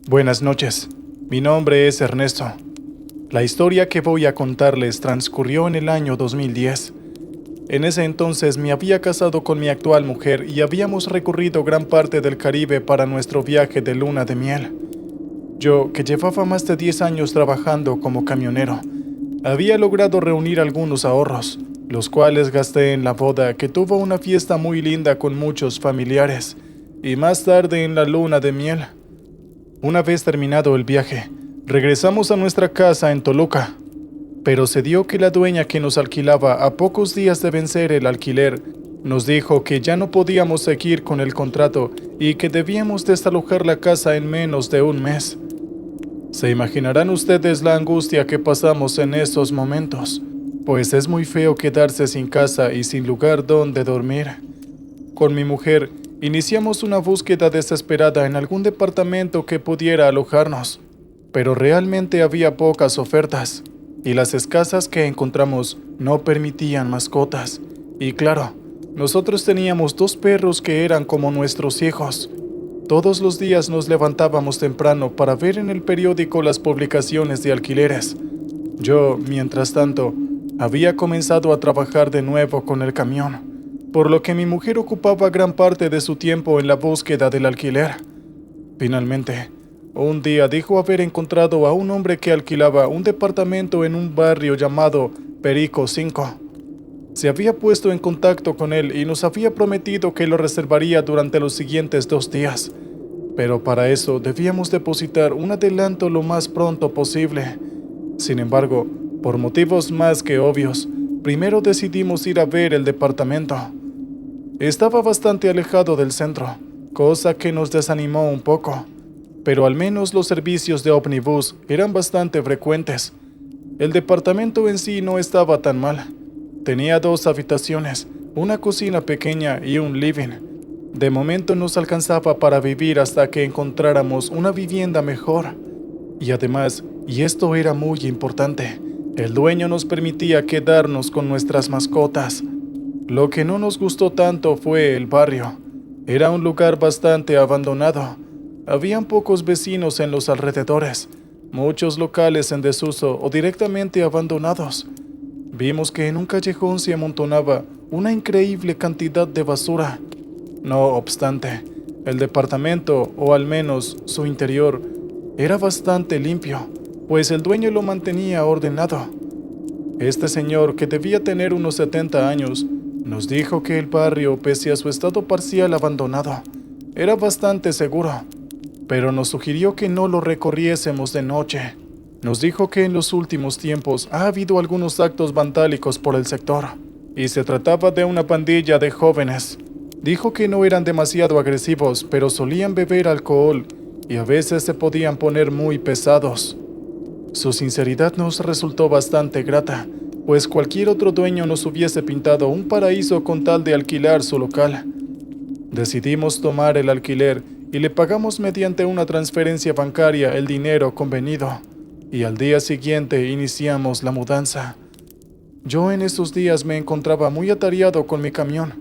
Buenas noches, mi nombre es Ernesto. La historia que voy a contarles transcurrió en el año 2010. En ese entonces me había casado con mi actual mujer y habíamos recorrido gran parte del Caribe para nuestro viaje de luna de miel. Yo, que llevaba más de 10 años trabajando como camionero, había logrado reunir algunos ahorros, los cuales gasté en la boda, que tuvo una fiesta muy linda con muchos familiares, y más tarde en la luna de miel. Una vez terminado el viaje, regresamos a nuestra casa en Toluca, pero se dio que la dueña que nos alquilaba, a pocos días de vencer el alquiler, nos dijo que ya no podíamos seguir con el contrato y que debíamos desalojar la casa en menos de un mes. Se imaginarán ustedes la angustia que pasamos en esos momentos, pues es muy feo quedarse sin casa y sin lugar donde dormir. Con mi mujer, iniciamos una búsqueda desesperada en algún departamento que pudiera alojarnos, pero realmente había pocas ofertas, y las escasas que encontramos no permitían mascotas. Y claro, nosotros teníamos 2 perros que eran como nuestros hijos. Todos los días nos levantábamos temprano para ver en el periódico las publicaciones de alquileres. Yo, mientras tanto, había comenzado a trabajar de nuevo con el camión, por lo que mi mujer ocupaba gran parte de su tiempo en la búsqueda del alquiler. Finalmente, un día dijo haber encontrado a un hombre que alquilaba un departamento en un barrio llamado Perico 5. Se había puesto en contacto con él y nos había prometido que lo reservaría durante los siguientes 2 días, pero para eso debíamos depositar un adelanto lo más pronto posible. Sin embargo, por motivos más que obvios, primero decidimos ir a ver el departamento. Estaba bastante alejado del centro, cosa que nos desanimó un poco, pero al menos los servicios de ómnibus eran bastante frecuentes. El departamento en sí no estaba tan mal. Tenía 2 habitaciones, una cocina pequeña y un living. De momento nos alcanzaba para vivir hasta que encontráramos una vivienda mejor. Y además, y esto era muy importante, el dueño nos permitía quedarnos con nuestras mascotas. Lo que no nos gustó tanto fue el barrio. Era un lugar bastante abandonado. Habían pocos vecinos en los alrededores, muchos locales en desuso o directamente abandonados. Vimos que en un callejón se amontonaba una increíble cantidad de basura. No obstante, el departamento, o al menos su interior, era bastante limpio, pues el dueño lo mantenía ordenado. Este señor, que debía tener unos 70 años, nos dijo que el barrio, pese a su estado parcial abandonado, era bastante seguro, pero nos sugirió que no lo recorriésemos de noche. Nos dijo que en los últimos tiempos ha habido algunos actos vandálicos por el sector, y se trataba de una pandilla de jóvenes. Dijo que no eran demasiado agresivos, pero solían beber alcohol y a veces se podían poner muy pesados. Su sinceridad nos resultó bastante grata, pues cualquier otro dueño nos hubiese pintado un paraíso con tal de alquilar su local. Decidimos tomar el alquiler y le pagamos mediante una transferencia bancaria el dinero convenido, y al día siguiente iniciamos la mudanza. Yo en esos días me encontraba muy atareado con mi camión.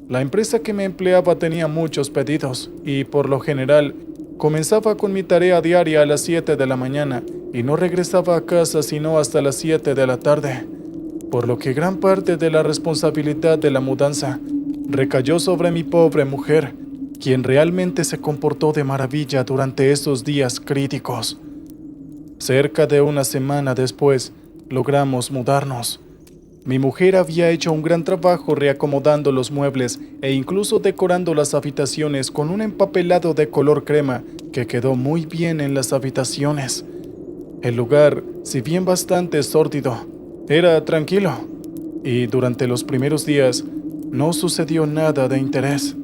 La empresa que me empleaba tenía muchos pedidos y, por lo general, comenzaba con mi tarea diaria a las 7 de la mañana y no regresaba a casa sino hasta las 7 de la tarde, por lo que gran parte de la responsabilidad de la mudanza recayó sobre mi pobre mujer, quien realmente se comportó de maravilla durante esos días críticos. Cerca de una semana después, logramos mudarnos. Mi mujer había hecho un gran trabajo reacomodando los muebles e incluso decorando las habitaciones con un empapelado de color crema que quedó muy bien en las habitaciones. El lugar, si bien bastante sórdido, era tranquilo, y durante los primeros días no sucedió nada de interés.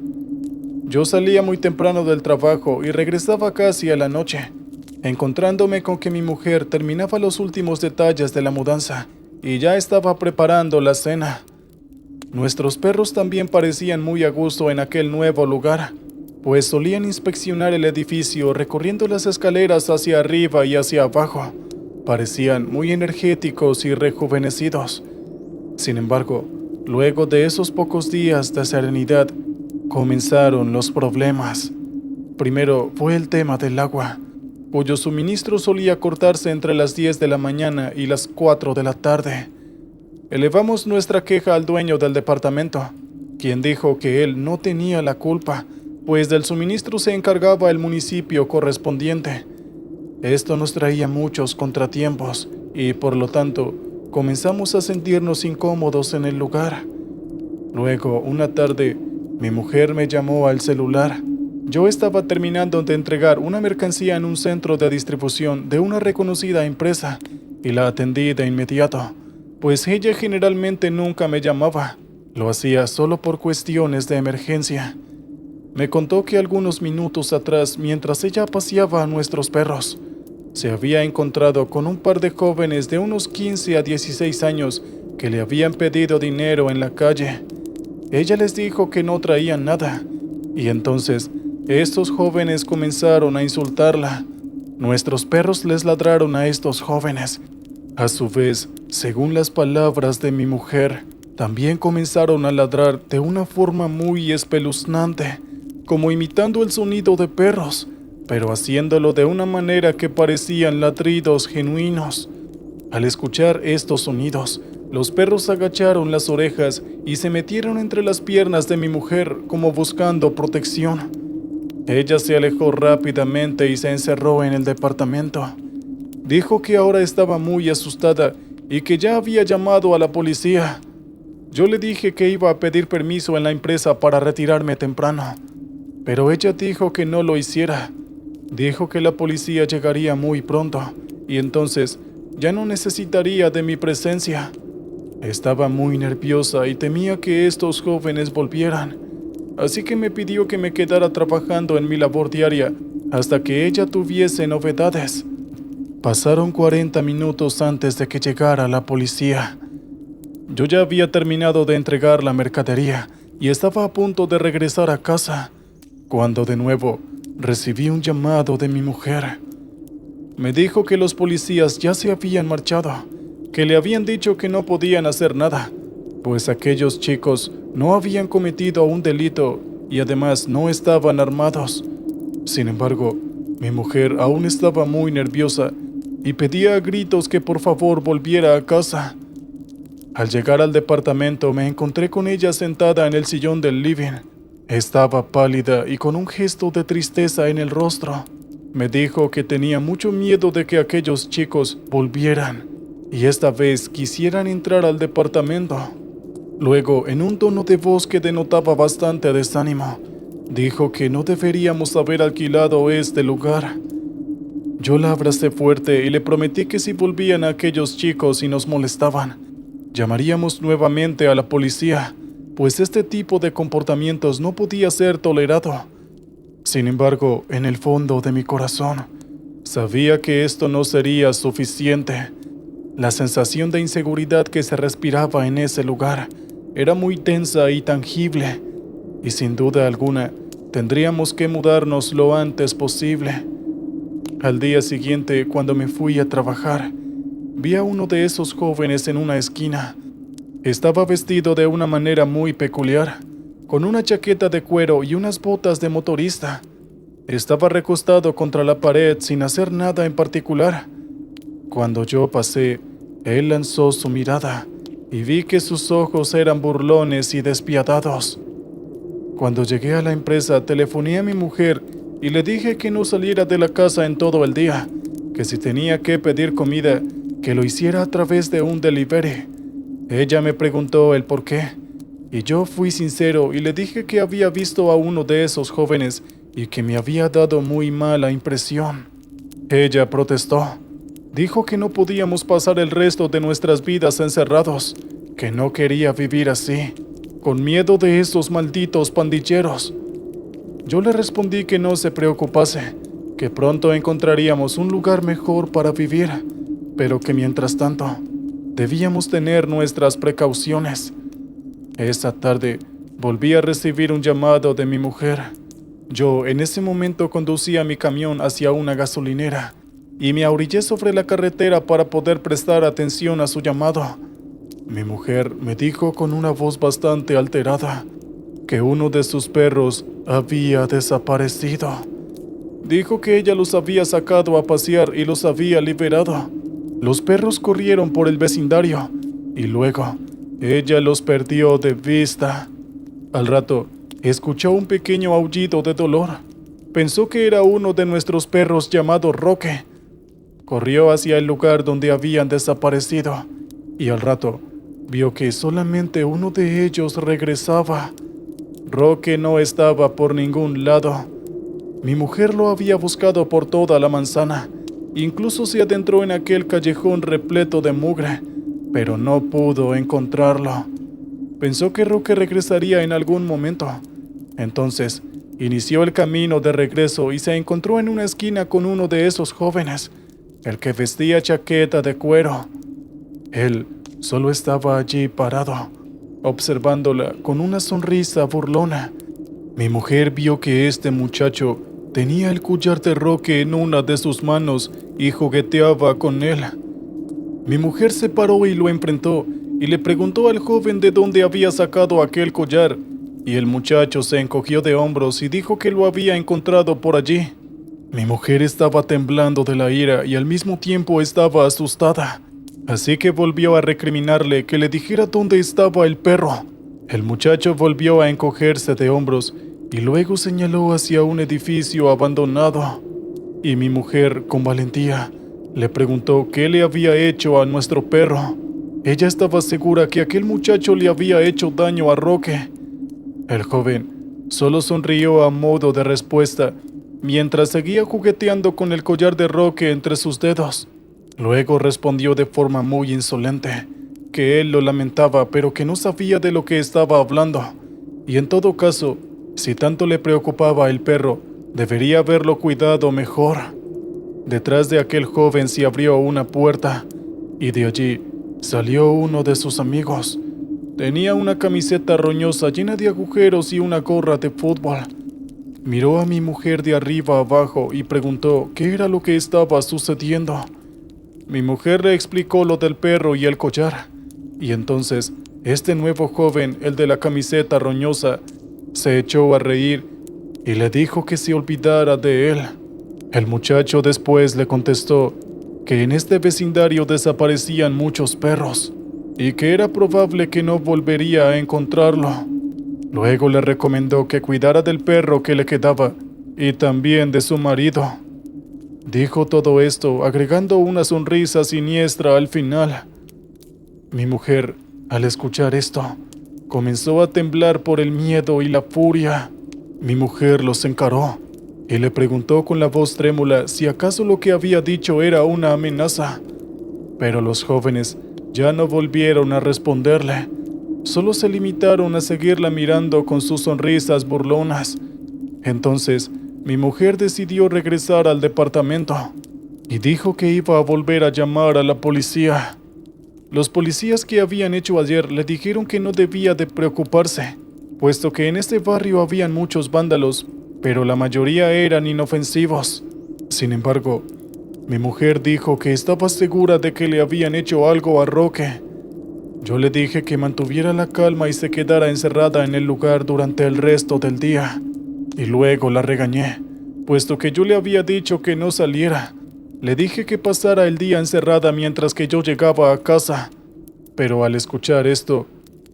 Yo salía muy temprano del trabajo y regresaba casi a la noche, encontrándome con que mi mujer terminaba los últimos detalles de la mudanza y ya estaba preparando la cena. Nuestros perros también parecían muy a gusto en aquel nuevo lugar, pues solían inspeccionar el edificio recorriendo las escaleras hacia arriba y hacia abajo. Parecían muy energéticos y rejuvenecidos. Sin embargo, luego de esos pocos días de serenidad, comenzaron los problemas. Primero fue el tema del agua. cuyo suministro solía cortarse entre las 10 de la mañana y las 4 de la tarde. Elevamos nuestra queja al dueño del departamento, quien dijo que él no tenía la culpa, pues del suministro se encargaba el municipio correspondiente. Esto nos traía muchos contratiempos y, por lo tanto, comenzamos a sentirnos incómodos en el lugar. Luego, una tarde, mi mujer me llamó al celular. Yo estaba terminando de entregar una mercancía en un centro de distribución de una reconocida empresa y la atendí de inmediato, pues ella generalmente nunca me llamaba. Lo hacía solo por cuestiones de emergencia. Me contó que algunos minutos atrás, mientras ella paseaba a nuestros perros, se había encontrado con un par de jóvenes de unos 15 a 16 años que le habían pedido dinero en la calle. Ella les dijo que no traían nada, y entonces estos jóvenes comenzaron a insultarla. Nuestros perros les ladraron a estos jóvenes. A su vez, según las palabras de mi mujer, también comenzaron a ladrar de una forma muy espeluznante, como imitando el sonido de perros, pero haciéndolo de una manera que parecían ladridos genuinos. Al escuchar estos sonidos, los perros agacharon las orejas y se metieron entre las piernas de mi mujer como buscando protección. Ella se alejó rápidamente y se encerró en el departamento. Dijo que ahora estaba muy asustada y que ya había llamado a la policía. Yo le dije que iba a pedir permiso en la empresa para retirarme temprano, pero ella dijo que no lo hiciera. Dijo que la policía llegaría muy pronto y entonces ya no necesitaría de mi presencia. Estaba muy nerviosa y temía que estos jóvenes volvieran, así que me pidió que me quedara trabajando en mi labor diaria hasta que ella tuviese novedades. Pasaron 40 minutos antes de que llegara la policía. Yo ya había terminado de entregar la mercadería y estaba a punto de regresar a casa, cuando de nuevo recibí un llamado de mi mujer. Me dijo que los policías ya se habían marchado, que le habían dicho que no podían hacer nada, pues aquellos chicos no habían cometido un delito y además no estaban armados. Sin embargo, mi mujer aún estaba muy nerviosa y pedía a gritos que por favor volviera a casa. Al llegar al departamento me encontré con ella sentada en el sillón del living. Estaba pálida y con un gesto de tristeza en el rostro. Me dijo que tenía mucho miedo de que aquellos chicos volvieran y esta vez quisieran entrar al departamento. Luego, en un tono de voz que denotaba bastante desánimo, dijo que no deberíamos haber alquilado este lugar. Yo la abracé fuerte y le prometí que si volvían aquellos chicos y nos molestaban, llamaríamos nuevamente a la policía, pues este tipo de comportamientos no podía ser tolerado. Sin embargo, en el fondo de mi corazón, sabía que esto no sería suficiente. La sensación de inseguridad que se respiraba en ese lugar era muy tensa y tangible, y sin duda alguna, tendríamos que mudarnos lo antes posible. Al día siguiente, cuando me fui a trabajar, vi a uno de esos jóvenes en una esquina. Estaba vestido de una manera muy peculiar, con una chaqueta de cuero y unas botas de motorista. Estaba recostado contra la pared sin hacer nada en particular. Cuando yo pasé, él lanzó su mirada y vi que sus ojos eran burlones y despiadados. Cuando llegué a la empresa, telefoné a mi mujer y le dije que no saliera de la casa en todo el día, que si tenía que pedir comida, que lo hiciera a través de un delivery. Ella me preguntó el por qué, y yo fui sincero y le dije que había visto a uno de esos jóvenes y que me había dado muy mala impresión. Ella protestó. Dijo que no podíamos pasar el resto de nuestras vidas encerrados, que no quería vivir así, con miedo de esos malditos pandilleros. Yo le respondí que no se preocupase, que pronto encontraríamos un lugar mejor para vivir, pero que mientras tanto debíamos tener nuestras precauciones. Esa tarde volví a recibir un llamado de mi mujer. Yo en ese momento conducía mi camión hacia una gasolinera y me ahorillé sobre la carretera para poder prestar atención a su llamado. Mi mujer me dijo con una voz bastante alterada que uno de sus perros había desaparecido. Dijo que ella los había sacado a pasear y los había liberado. Los perros corrieron por el vecindario y luego ella los perdió de vista. Al rato, escuchó un pequeño aullido de dolor. Pensó que era uno de nuestros perros llamado Roque. Corrió hacia el lugar donde habían desaparecido y al rato vio que solamente uno de ellos regresaba. Roque no estaba por ningún lado. Mi mujer lo había buscado por toda la manzana. Incluso se adentró en aquel callejón repleto de mugre, pero no pudo encontrarlo. Pensó que Roque regresaría en algún momento. Entonces, inició el camino de regreso y se encontró en una esquina con uno de esos jóvenes, el que vestía chaqueta de cuero. Él solo estaba allí parado, observándola con una sonrisa burlona. Mi mujer vio que este muchacho tenía el collar de Roque en una de sus manos y jugueteaba con él. Mi mujer se paró y lo enfrentó y le preguntó al joven de dónde había sacado aquel collar, y el muchacho se encogió de hombros y dijo que lo había encontrado por allí. Mi mujer estaba temblando de la ira y al mismo tiempo estaba asustada, así que volvió a recriminarle que le dijera dónde estaba el perro. El muchacho volvió a encogerse de hombros y luego señaló hacia un edificio abandonado. Y mi mujer, con valentía, le preguntó qué le había hecho a nuestro perro. Ella estaba segura que aquel muchacho le había hecho daño a Roque. El joven solo sonrió a modo de respuesta, mientras seguía jugueteando con el collar de Roque entre sus dedos. Luego respondió de forma muy insolente que él lo lamentaba, pero que no sabía de lo que estaba hablando. Y en todo caso, si tanto le preocupaba el perro, debería haberlo cuidado mejor. Detrás de aquel joven se abrió una puerta, y de allí salió uno de sus amigos. Tenía una camiseta roñosa llena de agujeros y una gorra de fútbol. Miró a mi mujer de arriba abajo y preguntó qué era lo que estaba sucediendo. Mi mujer le explicó lo del perro y el collar, y entonces este nuevo joven, el de la camiseta roñosa, se echó a reír y le dijo que se olvidara de él. El muchacho después le contestó que en este vecindario desaparecían muchos perros y que era probable que no volvería a encontrarlo. Luego le recomendó que cuidara del perro que le quedaba y también de su marido. Dijo todo esto agregando una sonrisa siniestra al final. Mi mujer, al escuchar esto, comenzó a temblar por el miedo y la furia. Mi mujer los encaró y le preguntó con la voz trémula si acaso lo que había dicho era una amenaza. Pero los jóvenes ya no volvieron a responderle. Solo se limitaron a seguirla mirando con sus sonrisas burlonas. Entonces, mi mujer decidió regresar al departamento y dijo que iba a volver a llamar a la policía. Los policías que habían hecho ayer le dijeron que no debía de preocuparse, puesto que en este barrio habían muchos vándalos, pero la mayoría eran inofensivos. Sin embargo, mi mujer dijo que estaba segura de que le habían hecho algo a Roque. Yo le dije que mantuviera la calma y se quedara encerrada en el lugar durante el resto del día. Y luego la regañé, puesto que yo le había dicho que no saliera. Le dije que pasara el día encerrada mientras que yo llegaba a casa. Pero al escuchar esto,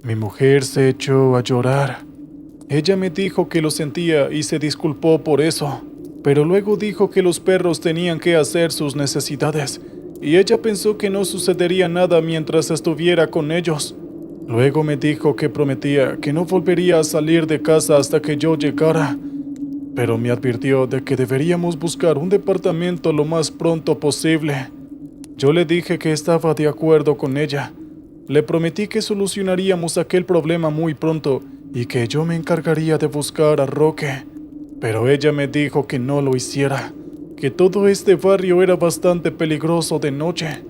mi mujer se echó a llorar. Ella me dijo que lo sentía y se disculpó por eso, pero luego dijo que los perros tenían que hacer sus necesidades, y ella pensó que no sucedería nada mientras estuviera con ellos. Luego me dijo que prometía que no volvería a salir de casa hasta que yo llegara, pero me advirtió de que deberíamos buscar un departamento lo más pronto posible. Yo le dije que estaba de acuerdo con ella. Le prometí que solucionaríamos aquel problema muy pronto y que yo me encargaría de buscar a Roque, pero ella me dijo que no lo hiciera, que todo este barrio era bastante peligroso de noche.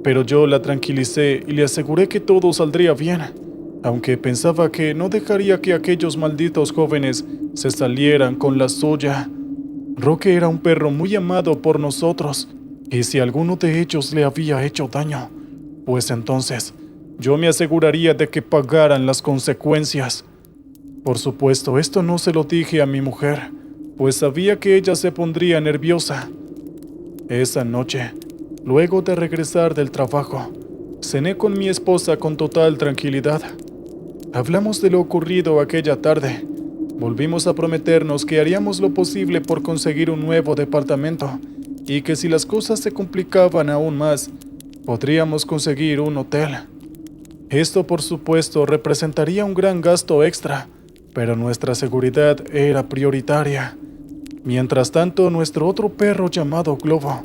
Pero yo la tranquilicé y le aseguré que todo saldría bien, aunque pensaba que no dejaría que aquellos malditos jóvenes se salieran con la suya. Roque era un perro muy amado por nosotros, y si alguno de ellos le había hecho daño, pues entonces yo me aseguraría de que pagaran las consecuencias. Por supuesto, esto no se lo dije a mi mujer, pues sabía que ella se pondría nerviosa. Esa noche, luego de regresar del trabajo, cené con mi esposa con total tranquilidad. Hablamos de lo ocurrido aquella tarde. Volvimos a prometernos que haríamos lo posible por conseguir un nuevo departamento y que si las cosas se complicaban aún más, podríamos conseguir un hotel. Esto, por supuesto, representaría un gran gasto extra, pero nuestra seguridad era prioritaria. Mientras tanto, nuestro otro perro llamado Globo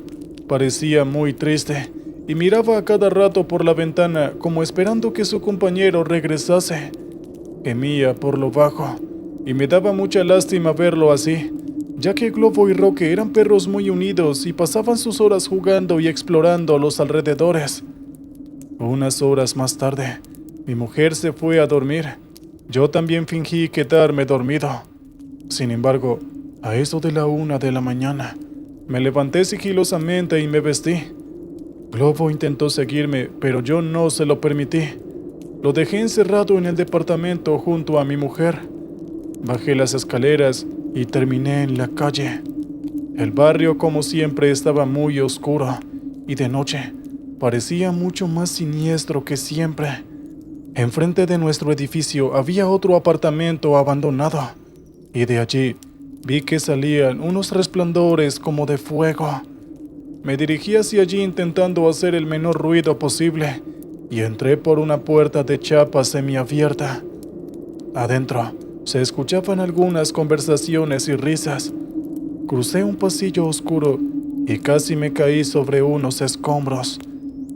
parecía muy triste y miraba a cada rato por la ventana como esperando que su compañero regresase. Gemía por lo bajo y me daba mucha lástima verlo así, ya que Globo y Roque eran perros muy unidos y pasaban sus horas jugando y explorando los alrededores. Unas horas más tarde, mi mujer se fue a dormir. Yo también fingí quedarme dormido. Sin embargo, a eso de la 1 de la mañana, me levanté sigilosamente y me vestí. Globo intentó seguirme, pero yo no se lo permití. Lo dejé encerrado en el departamento junto a mi mujer. Bajé las escaleras y terminé en la calle. El barrio, como siempre, estaba muy oscuro y de noche parecía mucho más siniestro que siempre. Enfrente de nuestro edificio había otro apartamento abandonado y de allí vi que salían unos resplandores como de fuego. Me dirigí hacia allí intentando hacer el menor ruido posible y entré por una puerta de chapa semiabierta. Adentro se escuchaban algunas conversaciones y risas. Crucé un pasillo oscuro y casi me caí sobre unos escombros.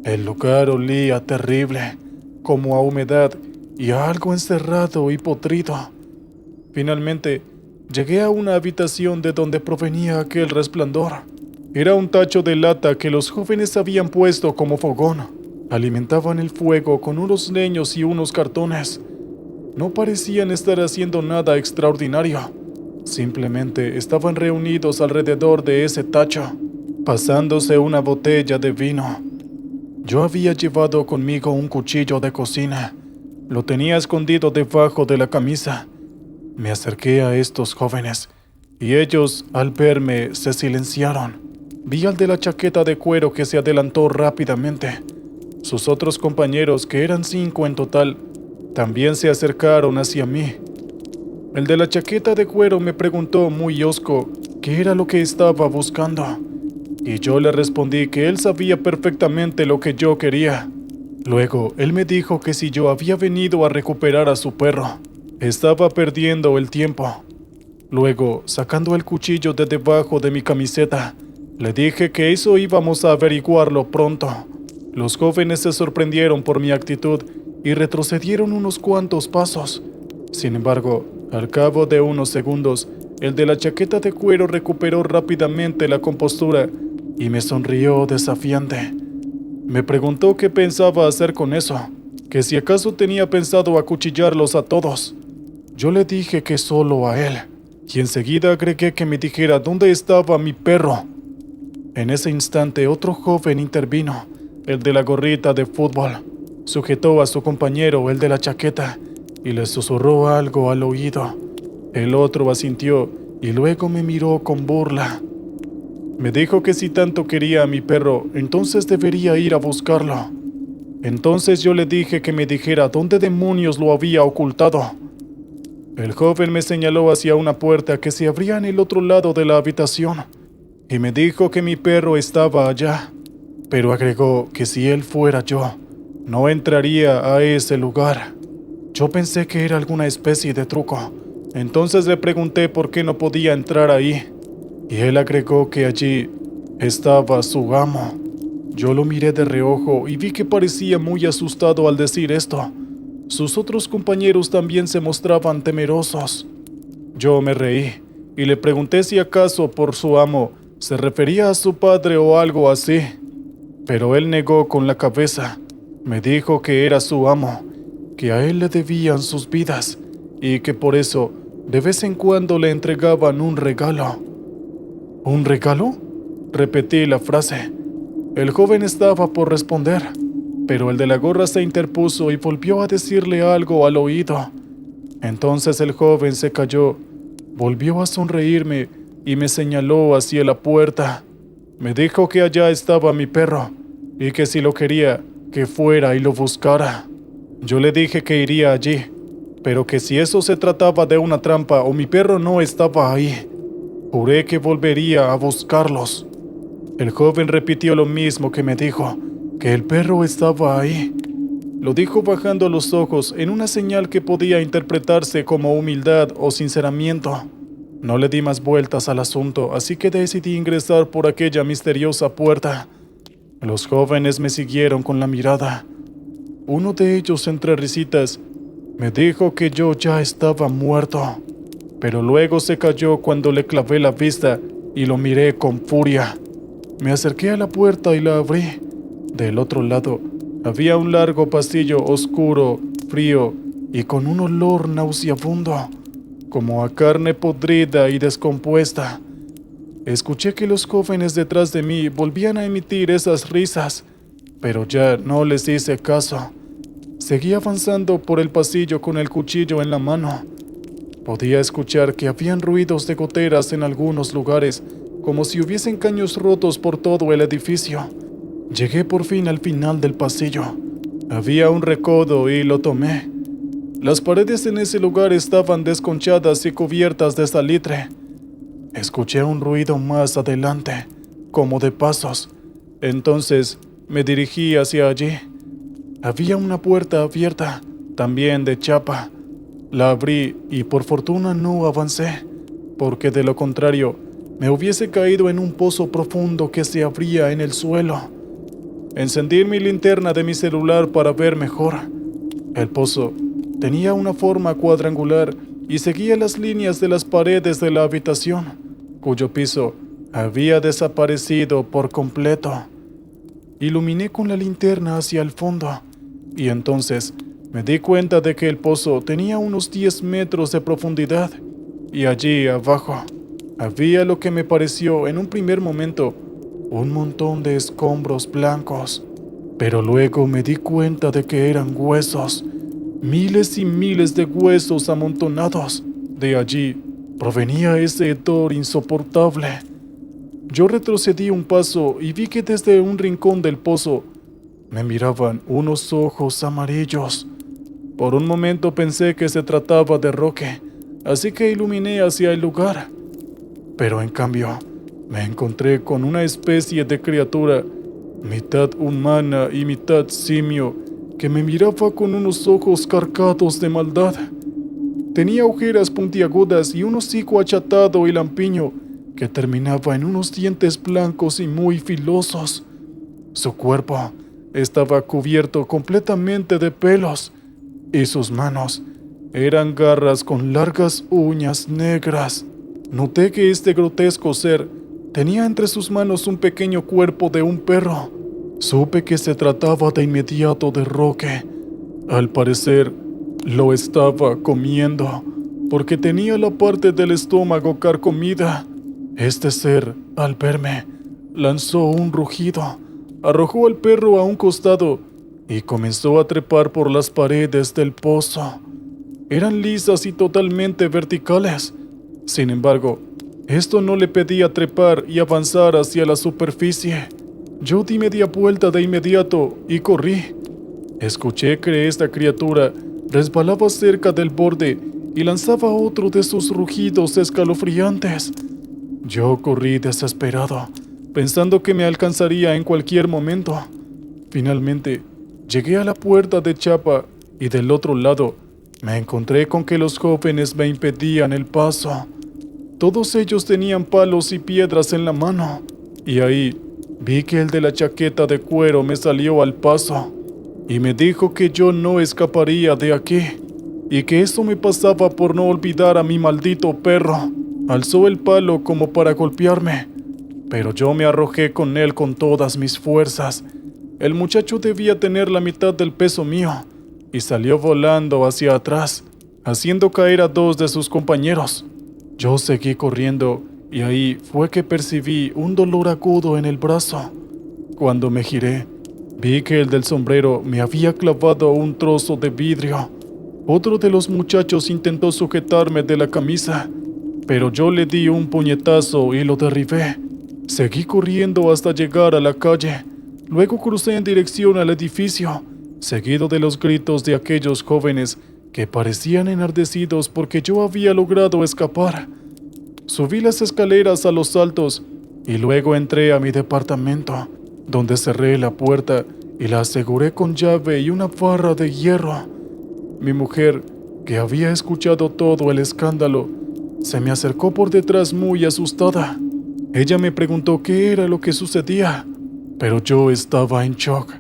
El lugar olía terrible, como a humedad y a algo encerrado y podrido. Finalmente, llegué a una habitación de donde provenía aquel resplandor. Era un tacho de lata que los jóvenes habían puesto como fogón. Alimentaban el fuego con unos leños y unos cartones. No parecían estar haciendo nada extraordinario. Simplemente estaban reunidos alrededor de ese tacho, pasándose una botella de vino. Yo había llevado conmigo un cuchillo de cocina. Lo tenía escondido debajo de la camisa. Me acerqué a estos jóvenes y ellos, al verme, se silenciaron. Vi al de la chaqueta de cuero que se adelantó rápidamente. Sus otros compañeros, que eran 5 en total, también se acercaron hacia mí. El de la chaqueta de cuero me preguntó muy hosco qué era lo que estaba buscando, y yo le respondí que él sabía perfectamente lo que yo quería. Luego, él me dijo que si yo había venido a recuperar a su perro, estaba perdiendo el tiempo. Luego, sacando el cuchillo de debajo de mi camiseta, le dije que eso íbamos a averiguarlo pronto. Los jóvenes se sorprendieron por mi actitud y retrocedieron unos cuantos pasos. Sin embargo, al cabo de unos segundos, el de la chaqueta de cuero recuperó rápidamente la compostura y me sonrió desafiante. Me preguntó qué pensaba hacer con eso, que si acaso tenía pensado acuchillarlos a todos. Yo le dije que solo a él, y enseguida agregué que me dijera dónde estaba mi perro. En ese instante otro joven intervino, el de la gorrita de fútbol. Sujetó a su compañero, el de la chaqueta, y le susurró algo al oído. El otro asintió y luego me miró con burla. Me dijo que si tanto quería a mi perro, entonces debería ir a buscarlo. Entonces yo le dije que me dijera dónde demonios lo había ocultado. El joven me señaló hacia una puerta que se abría en el otro lado de la habitación y me dijo que mi perro estaba allá, pero agregó que si él fuera yo, no entraría a ese lugar. Yo pensé que era alguna especie de truco, entonces le pregunté por qué no podía entrar ahí, y él agregó que allí estaba su amo. Yo lo miré de reojo y vi que parecía muy asustado al decir esto. Sus otros compañeros también se mostraban temerosos. Yo me reí y le pregunté si acaso por su amo se refería a su padre o algo así, pero él negó con la cabeza. Me dijo que era su amo, que a él le debían sus vidas y que por eso de vez en cuando le entregaban un regalo. ¿Un regalo?, repetí la frase. El joven estaba por responder, pero el de la gorra se interpuso y volvió a decirle algo al oído. Entonces el joven se calló, volvió a sonreírme y me señaló hacia la puerta. Me dijo que allá estaba mi perro y que si lo quería, que fuera y lo buscara. Yo le dije que iría allí, pero que si eso se trataba de una trampa o mi perro no estaba ahí, juré que volvería a buscarlos. El joven repitió lo mismo que me dijo, que el perro estaba ahí. Lo dijo bajando los ojos en una señal que podía interpretarse como humildad o sinceramiento. No le di más vueltas al asunto, así que decidí ingresar por aquella misteriosa puerta. Los jóvenes me siguieron con la mirada. Uno de ellos, entre risitas, me dijo que yo ya estaba muerto, pero luego se calló cuando le clavé la vista y lo miré con furia. Me acerqué a la puerta y la abrí. Del otro lado había un largo pasillo oscuro, frío y con un olor nauseabundo, como a carne podrida y descompuesta. Escuché que los jóvenes detrás de mí volvían a emitir esas risas, pero ya no les hice caso. Seguí avanzando por el pasillo con el cuchillo en la mano. Podía escuchar que habían ruidos de goteras en algunos lugares, como si hubiesen caños rotos por todo el edificio. Llegué por fin al final del pasillo. Había un recodo y lo tomé. Las paredes en ese lugar estaban desconchadas y cubiertas de salitre. Escuché un ruido más adelante, como de pasos. Entonces me dirigí hacia allí. Había una puerta abierta, también de chapa. La abrí y por fortuna no avancé, porque de lo contrario me hubiese caído en un pozo profundo que se abría en el suelo. Encendí mi linterna de mi celular para ver mejor. El pozo tenía una forma cuadrangular y seguía las líneas de las paredes de la habitación, cuyo piso había desaparecido por completo. Iluminé con la linterna hacia el fondo, y entonces me di cuenta de que el pozo tenía unos 10 metros de profundidad, y allí abajo había lo que me pareció en un primer momento un montón de escombros blancos, pero luego me di cuenta de que eran huesos, miles y miles de huesos amontonados. De allí provenía ese hedor insoportable. Yo retrocedí un paso y vi que desde un rincón del pozo me miraban unos ojos amarillos. Por un momento pensé que se trataba de Roque, así que iluminé hacia el lugar. Pero en cambio, me encontré con una especie de criatura, mitad humana y mitad simio, que me miraba con unos ojos cargados de maldad. Tenía ojeras puntiagudas y un hocico achatado y lampiño, que terminaba en unos dientes blancos y muy filosos. Su cuerpo estaba cubierto completamente de pelos, y sus manos eran garras con largas uñas negras. Noté que este grotesco ser tenía entre sus manos un pequeño cuerpo de un perro. Supe que se trataba de inmediato de Roque. Al parecer, lo estaba comiendo, porque tenía la parte del estómago carcomida. Este ser, al verme, lanzó un rugido, arrojó al perro a un costado y comenzó a trepar por las paredes del pozo. Eran lisas y totalmente verticales. Sin embargo, esto no le pedía trepar y avanzar hacia la superficie. Yo di media vuelta de inmediato y corrí. Escuché que esta criatura resbalaba cerca del borde y lanzaba otro de sus rugidos escalofriantes. Yo corrí desesperado, pensando que me alcanzaría en cualquier momento. Finalmente, llegué a la puerta de chapa y del otro lado me encontré con que los jóvenes me impedían el paso. Todos ellos tenían palos y piedras en la mano, y ahí vi que el de la chaqueta de cuero me salió al paso y me dijo que yo no escaparía de aquí y que eso me pasaba por no olvidar a mi maldito perro. Alzó el palo como para golpearme, pero yo me arrojé con él con todas mis fuerzas. El muchacho debía tener la mitad del peso mío y salió volando hacia atrás, haciendo caer a 2 de sus compañeros. Yo seguí corriendo y ahí fue que percibí un dolor agudo en el brazo. Cuando me giré, vi que el del sombrero me había clavado un trozo de vidrio. Otro de los muchachos intentó sujetarme de la camisa, pero yo le di un puñetazo y lo derribé. Seguí corriendo hasta llegar a la calle. Luego crucé en dirección al edificio, seguido de los gritos de aquellos jóvenes que parecían enardecidos porque yo había logrado escapar. Subí las escaleras a los altos y luego entré a mi departamento, donde cerré la puerta y la aseguré con llave y una barra de hierro. Mi mujer, que había escuchado todo el escándalo, se me acercó por detrás muy asustada. Ella me preguntó qué era lo que sucedía, pero yo estaba en shock.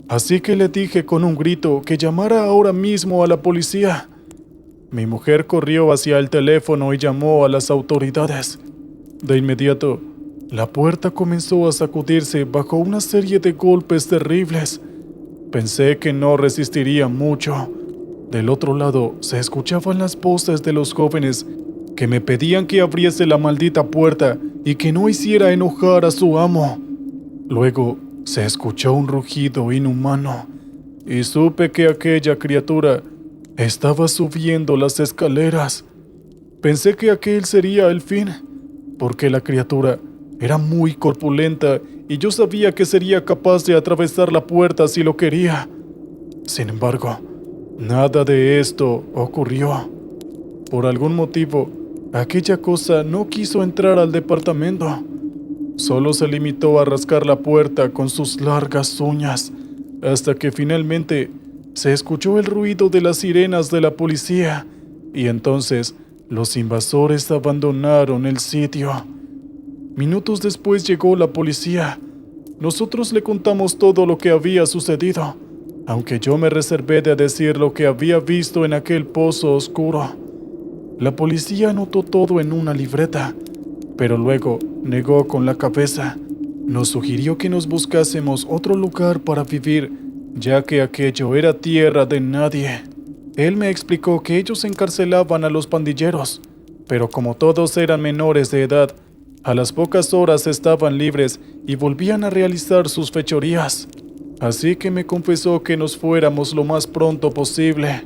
Así que le dije con un grito que llamara ahora mismo a la policía. Mi mujer corrió hacia el teléfono y llamó a las autoridades. De inmediato, la puerta comenzó a sacudirse bajo una serie de golpes terribles. Pensé que no resistiría mucho. Del otro lado se escuchaban las voces de los jóvenes que me pedían que abriese la maldita puerta y que no hiciera enojar a su amo. Luego se escuchó un rugido inhumano y supe que aquella criatura estaba subiendo las escaleras. Pensé que aquel sería el fin, porque la criatura era muy corpulenta y yo sabía que sería capaz de atravesar la puerta si lo quería. Sin embargo, nada de esto ocurrió. Por algún motivo, aquella cosa no quiso entrar al departamento. Solo se limitó a rascar la puerta con sus largas uñas, hasta que finalmente se escuchó el ruido de las sirenas de la policía, y entonces los invasores abandonaron el sitio. Minutos después llegó la policía. Nosotros le contamos todo lo que había sucedido, aunque yo me reservé de decir lo que había visto en aquel pozo oscuro. La policía anotó todo en una libreta, pero luego negó con la cabeza. Nos sugirió que nos buscásemos otro lugar para vivir, ya que aquello era tierra de nadie. Él me explicó que ellos encarcelaban a los pandilleros, pero como todos eran menores de edad, a las pocas horas estaban libres y volvían a realizar sus fechorías. Así que me confesó que nos fuéramos lo más pronto posible.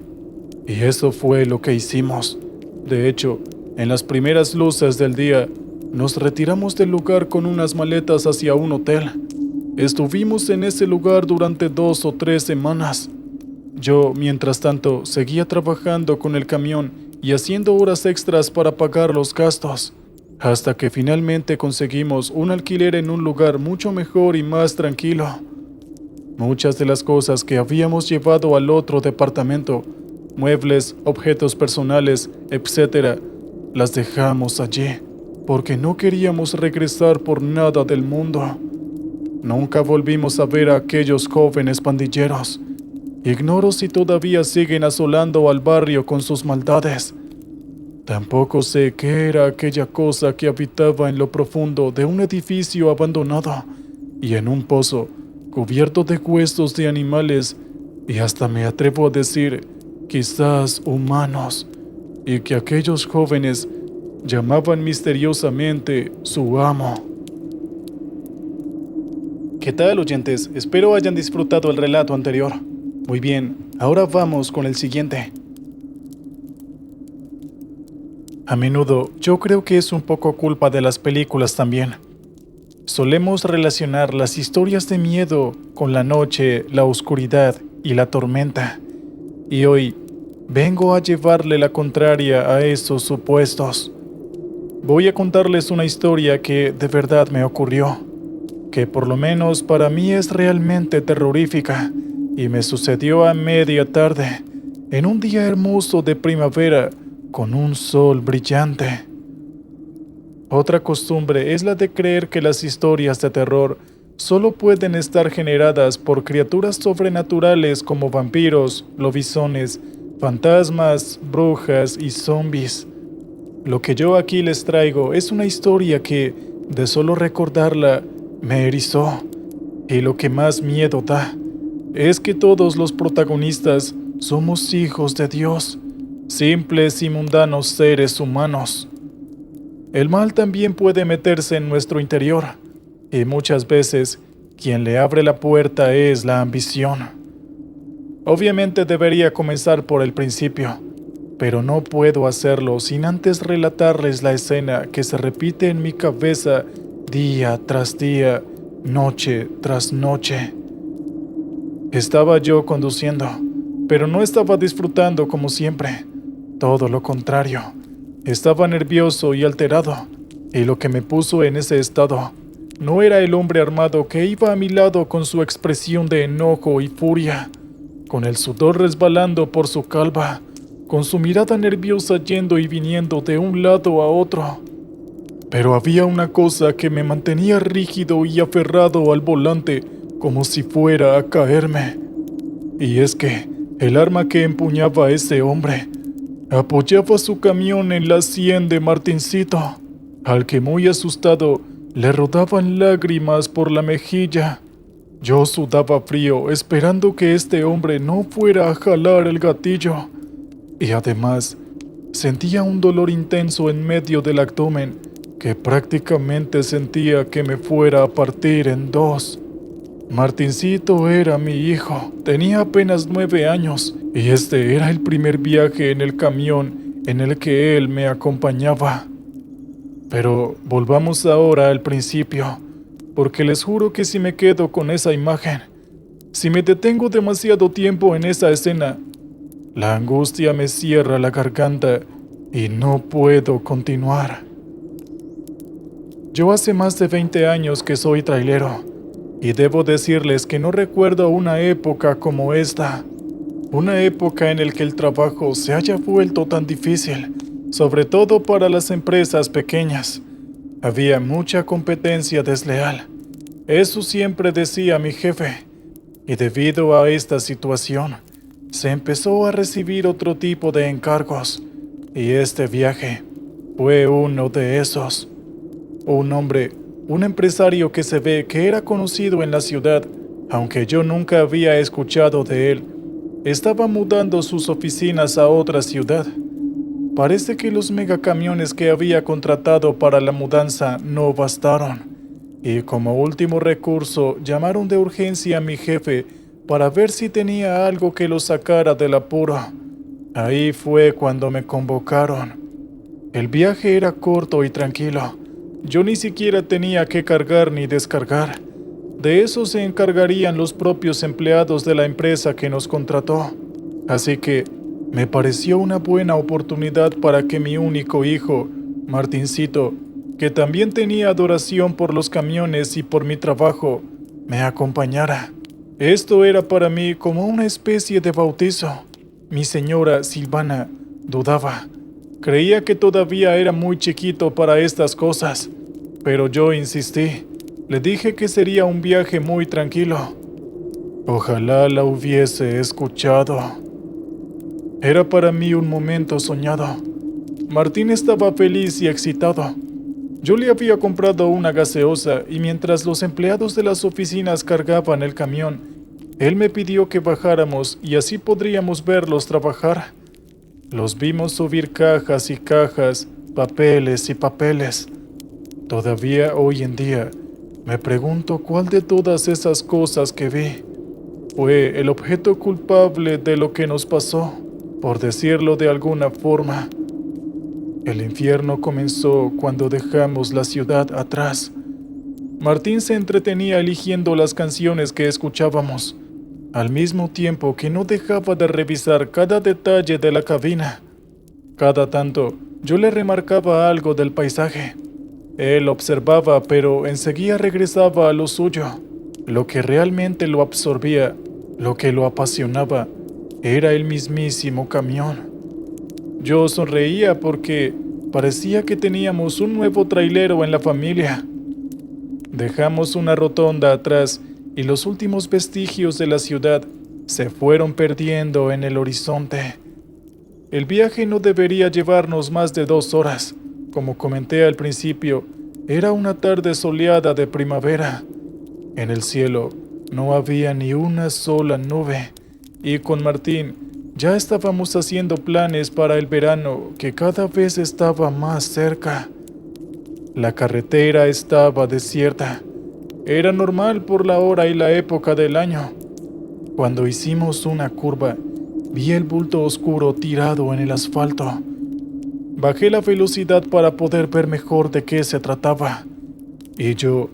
Y eso fue lo que hicimos. De hecho, en las primeras luces del día, nos retiramos del lugar con unas maletas hacia un hotel. Estuvimos en ese lugar durante 2 o 3 semanas. Yo, mientras tanto, seguía trabajando con el camión y haciendo horas extras para pagar los gastos, hasta que finalmente conseguimos un alquiler en un lugar mucho mejor y más tranquilo. Muchas de las cosas que habíamos llevado al otro departamento, muebles, objetos personales, etc., las dejamos allí, porque no queríamos regresar por nada del mundo. Nunca volvimos a ver a aquellos jóvenes pandilleros. Ignoro si todavía siguen asolando al barrio con sus maldades. Tampoco sé qué era aquella cosa que habitaba en lo profundo de un edificio abandonado y en un pozo cubierto de huesos de animales, y hasta me atrevo a decir, quizás humanos, y que aquellos jóvenes llamaban misteriosamente su amo. ¿Qué tal, oyentes? Espero hayan disfrutado el relato anterior. Muy bien, ahora vamos con el siguiente. A menudo yo creo que es un poco culpa de las películas también. Solemos relacionar las historias de miedo con la noche, la oscuridad y la tormenta. Y hoy vengo a llevarle la contraria a esos supuestos. Voy a contarles una historia que de verdad me ocurrió, que por lo menos para mí es realmente terrorífica, y me sucedió a media tarde, en un día hermoso de primavera, con un sol brillante. Otra costumbre es la de creer que las historias de terror solo pueden estar generadas por criaturas sobrenaturales como vampiros, lobisones, fantasmas, brujas y zombies. Lo que yo aquí les traigo es una historia que, de solo recordarla, me erizó. Y lo que más miedo da es que todos los protagonistas somos hijos de Dios, simples y mundanos seres humanos. El mal también puede meterse en nuestro interior, y muchas veces quien le abre la puerta es la ambición. Obviamente debería comenzar por el principio. pero no puedo hacerlo sin antes relatarles la escena que se repite en mi cabeza día tras día, noche tras noche. Estaba yo conduciendo, pero no estaba disfrutando como siempre. Todo lo contrario, estaba nervioso y alterado, y lo que me puso en ese estado no era el hombre armado que iba a mi lado con su expresión de enojo y furia, con el sudor resbalando por su calva, con su mirada nerviosa yendo y viniendo de un lado a otro. Pero había una cosa que me mantenía rígido y aferrado al volante como si fuera a caerme. Y es que el arma que empuñaba ese hombre apoyaba su camión en la sien de Martincito, al que muy asustado le rodaban lágrimas por la mejilla. Yo sudaba frío esperando que este hombre no fuera a jalar el gatillo. Y además, sentía un dolor intenso en medio del abdomen que prácticamente sentía que me fuera a partir en dos. Martincito era mi hijo, tenía apenas 9 años y este era el primer viaje en el camión en el que él me acompañaba. Pero volvamos ahora al principio, porque les juro que si me quedo con esa imagen, si me detengo demasiado tiempo en esa escena, la angustia me cierra la garganta y no puedo continuar. Yo hace más de 20 años que soy trailero, y debo decirles que no recuerdo una época como esta, una época en la que el trabajo se haya vuelto tan difícil, sobre todo para las empresas pequeñas. Había mucha competencia desleal, eso siempre decía mi jefe, y debido a esta situación, se empezó a recibir otro tipo de encargos, y este viaje fue uno de esos. Un hombre, un empresario que se ve que era conocido en la ciudad, aunque yo nunca había escuchado de él, estaba mudando sus oficinas a otra ciudad. Parece que los megacamiones que había contratado para la mudanza no bastaron, y como último recurso llamaron de urgencia a mi jefe para ver si tenía algo que lo sacara del apuro. Ahí fue cuando me convocaron. El viaje era corto y tranquilo. Yo ni siquiera tenía que cargar ni descargar. De eso se encargarían los propios empleados de la empresa que nos contrató. Así que me pareció una buena oportunidad para que mi único hijo, Martincito, que también tenía adoración por los camiones y por mi trabajo, me acompañara. Esto era para mí como una especie de bautizo. Mi señora Silvana dudaba. Creía que todavía era muy chiquito para estas cosas, pero yo insistí. Le dije que sería un viaje muy tranquilo. Ojalá la hubiese escuchado. Era para mí un momento soñado. Martín estaba feliz y excitado. Yo le había comprado una gaseosa y mientras los empleados de las oficinas cargaban el camión, él me pidió que bajáramos y así podríamos verlos trabajar. Los vimos subir cajas y cajas, papeles y papeles. Todavía hoy en día me pregunto cuál de todas esas cosas que vi fue el objeto culpable de lo que nos pasó, por decirlo de alguna forma. El infierno comenzó cuando dejamos la ciudad atrás. Martín se entretenía eligiendo las canciones que escuchábamos, al mismo tiempo que no dejaba de revisar cada detalle de la cabina. Cada tanto, yo le remarcaba algo del paisaje. Él observaba, pero enseguida regresaba a lo suyo. Lo que realmente lo absorbía, lo que lo apasionaba, era el mismísimo camión. Yo sonreía porque parecía que teníamos un nuevo trailero en la familia. Dejamos una rotonda atrás y los últimos vestigios de la ciudad se fueron perdiendo en el horizonte. El viaje no debería llevarnos más de 2 horas. Como comenté al principio, era una tarde soleada de primavera. En el cielo no había ni una sola nube, y con Martín ya estábamos haciendo planes para el verano que cada vez estaba más cerca. La carretera estaba desierta. Era normal por la hora y la época del año. Cuando hicimos una curva, vi el bulto oscuro tirado en el asfalto. Bajé la velocidad para poder ver mejor de qué se trataba, y yo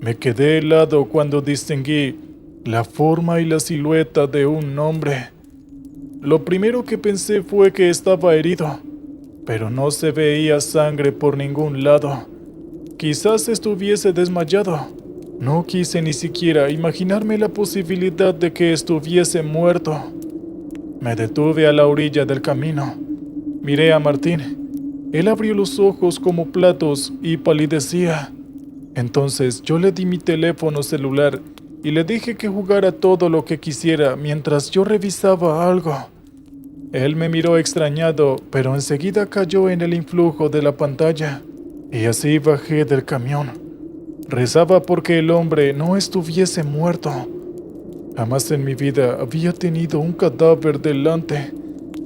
me quedé helado cuando distinguí la forma y la silueta de un hombre. Lo primero que pensé fue que estaba herido, pero no se veía sangre por ningún lado. Quizás estuviese desmayado. No quise ni siquiera imaginarme la posibilidad de que estuviese muerto. Me detuve a la orilla del camino. Miré a Martín. Él abrió los ojos como platos y palidecía. Entonces yo le di mi teléfono celular y le dije que jugara todo lo que quisiera mientras yo revisaba algo. Él me miró extrañado, pero enseguida cayó en el influjo de la pantalla, y así bajé del camión. Rezaba porque el hombre no estuviese muerto. Jamás en mi vida había tenido un cadáver delante,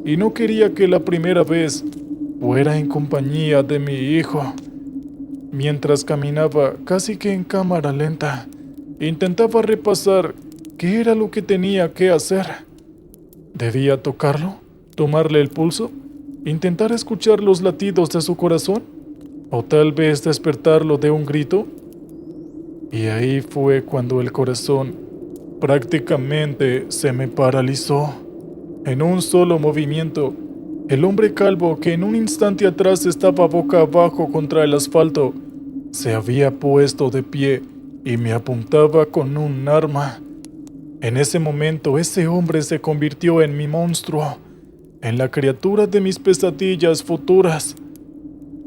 y no quería que la primera vez fuera en compañía de mi hijo. Mientras caminaba casi que en cámara lenta, intentaba repasar qué era lo que tenía que hacer. ¿Debía tocarlo? ¿Tomarle el pulso? ¿Intentar escuchar los latidos de su corazón? ¿O tal vez despertarlo de un grito? Y ahí fue cuando el corazón prácticamente se me paralizó. En un solo movimiento, el hombre calvo que en un instante atrás estaba boca abajo contra el asfalto, se había puesto de pie y me apuntaba con un arma. En ese momento, ese hombre se convirtió en mi monstruo, en la criatura de mis pesadillas futuras.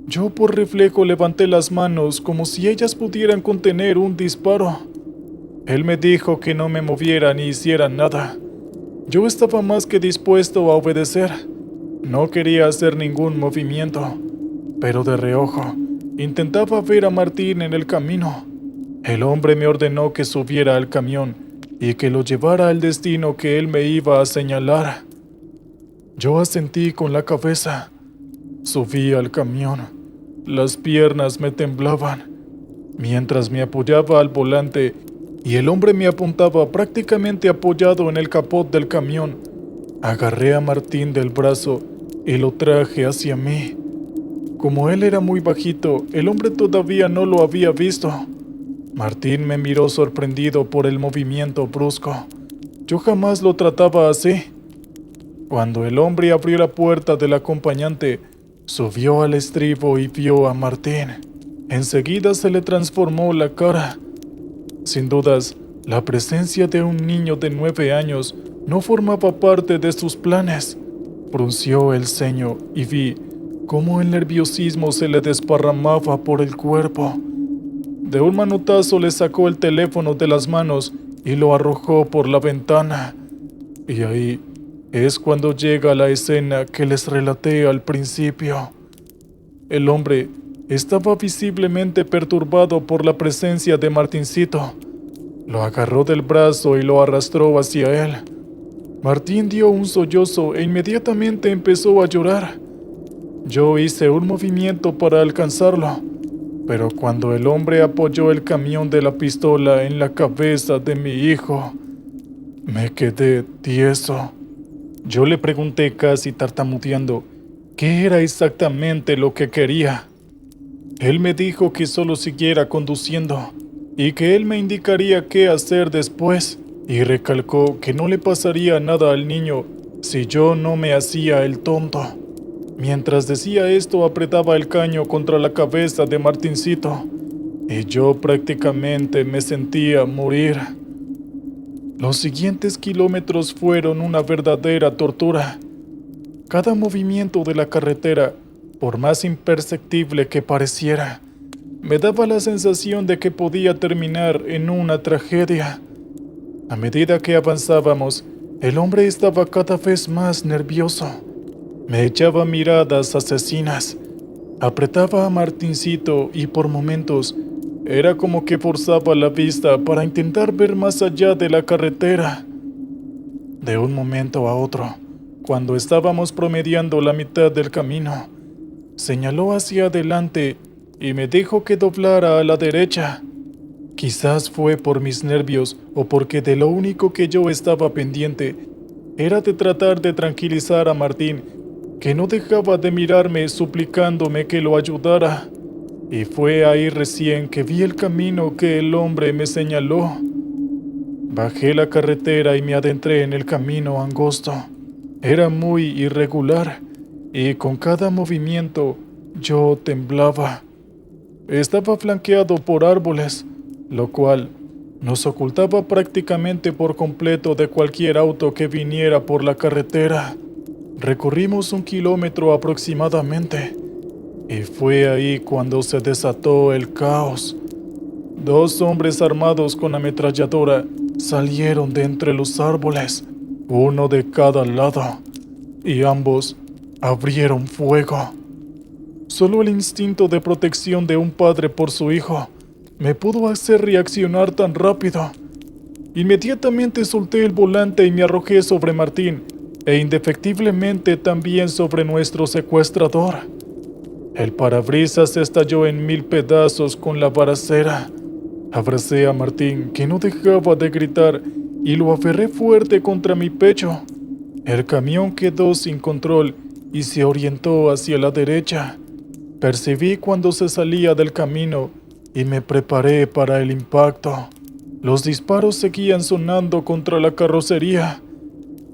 Yo por reflejo levanté las manos como si ellas pudieran contener un disparo. Él me dijo que no me moviera ni hiciera nada. Yo estaba más que dispuesto a obedecer. No quería hacer ningún movimiento, pero de reojo intentaba ver a Martín en el camino. El hombre me ordenó que subiera al camión y que lo llevara al destino que él me iba a señalar. Yo asentí con la cabeza. Subí al camión. Las piernas me temblaban. Mientras me apoyaba al volante y el hombre me apuntaba prácticamente apoyado en el capot del camión, agarré a Martín del brazo y lo traje hacia mí. Como él era muy bajito, el hombre todavía no lo había visto. Martín me miró sorprendido por el movimiento brusco. Yo jamás lo trataba así. Cuando el hombre abrió la puerta del acompañante, subió al estribo y vio a Martín. Enseguida se le transformó la cara. Sin dudas, la presencia de un niño de 9 años no formaba parte de sus planes. Frunció el ceño y vi cómo el nerviosismo se le desparramaba por el cuerpo. De un manotazo le sacó el teléfono de las manos y lo arrojó por la ventana. Y ahí es cuando llega la escena que les relaté al principio. El hombre estaba visiblemente perturbado por la presencia de Martincito. Lo agarró del brazo y lo arrastró hacia él. Martín dio un sollozo e inmediatamente empezó a llorar. Yo hice un movimiento para alcanzarlo, pero cuando el hombre apoyó el camión de la pistola en la cabeza de mi hijo, me quedé tieso. Yo le pregunté casi tartamudeando qué era exactamente lo que quería. Él me dijo que solo siguiera conduciendo y que él me indicaría qué hacer después, y recalcó que no le pasaría nada al niño si yo no me hacía el tonto. Mientras decía esto, apretaba el caño contra la cabeza de Martincito, y yo prácticamente me sentía morir. Los siguientes kilómetros fueron una verdadera tortura. Cada movimiento de la carretera, por más imperceptible que pareciera, me daba la sensación de que podía terminar en una tragedia. A medida que avanzábamos, el hombre estaba cada vez más nervioso. Me echaba miradas asesinas. Apretaba a Martincito y por momentos era como que forzaba la vista para intentar ver más allá de la carretera. De un momento a otro, cuando estábamos promediando la mitad del camino, señaló hacia adelante y me dijo que doblara a la derecha. Quizás fue por mis nervios o porque de lo único que yo estaba pendiente era de tratar de tranquilizar a Martín, que no dejaba de mirarme suplicándome que lo ayudara. Y fue ahí recién que vi el camino que el hombre me señaló. Bajé la carretera y me adentré en el camino angosto. Era muy irregular y con cada movimiento yo temblaba. Estaba flanqueado por árboles, lo cual nos ocultaba prácticamente por completo de cualquier auto que viniera por la carretera. Recorrimos 1 kilómetro aproximadamente y fue ahí cuando se desató el caos. 2 hombres armados con ametralladora salieron de entre los árboles, uno de cada lado, y ambos abrieron fuego. Solo el instinto de protección de un padre por su hijo me pudo hacer reaccionar tan rápido. Inmediatamente solté el volante y me arrojé sobre Martín, e indefectiblemente también sobre nuestro secuestrador. El parabrisas estalló en 1000 pedazos con la balacera. Abracé a Martín, que no dejaba de gritar, y lo aferré fuerte contra mi pecho. El camión quedó sin control y se orientó hacia la derecha. Percibí cuando se salía del camino y me preparé para el impacto. Los disparos seguían sonando contra la carrocería.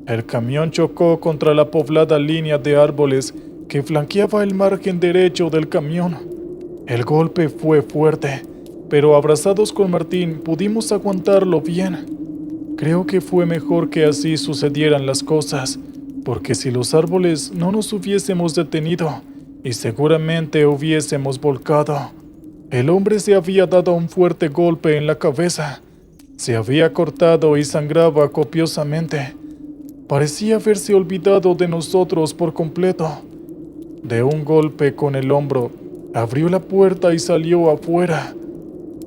El camión chocó contra la poblada línea de árboles que flanqueaba el margen derecho del camión. El golpe fue fuerte, pero abrazados con Martín pudimos aguantarlo bien. Creo que fue mejor que así sucedieran las cosas, porque si los árboles no nos hubiésemos detenido y seguramente hubiésemos volcado. El hombre se había dado un fuerte golpe en la cabeza. Se había cortado y sangraba copiosamente. Parecía haberse olvidado de nosotros por completo. De un golpe con el hombro, abrió la puerta y salió afuera.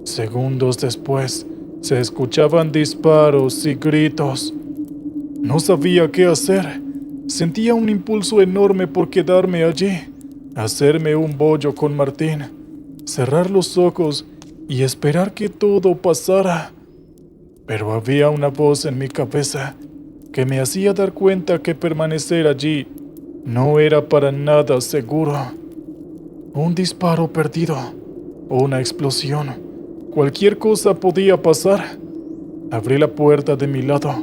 Segundos después, se escuchaban disparos y gritos. No sabía qué hacer. Sentía un impulso enorme por quedarme allí, hacerme un bollo con Martín, cerrar los ojos y esperar que todo pasara. Pero había una voz en mi cabeza que me hacía dar cuenta que permanecer allí no era para nada seguro. Un disparo perdido, una explosión, cualquier cosa podía pasar. Abrí la puerta de mi lado.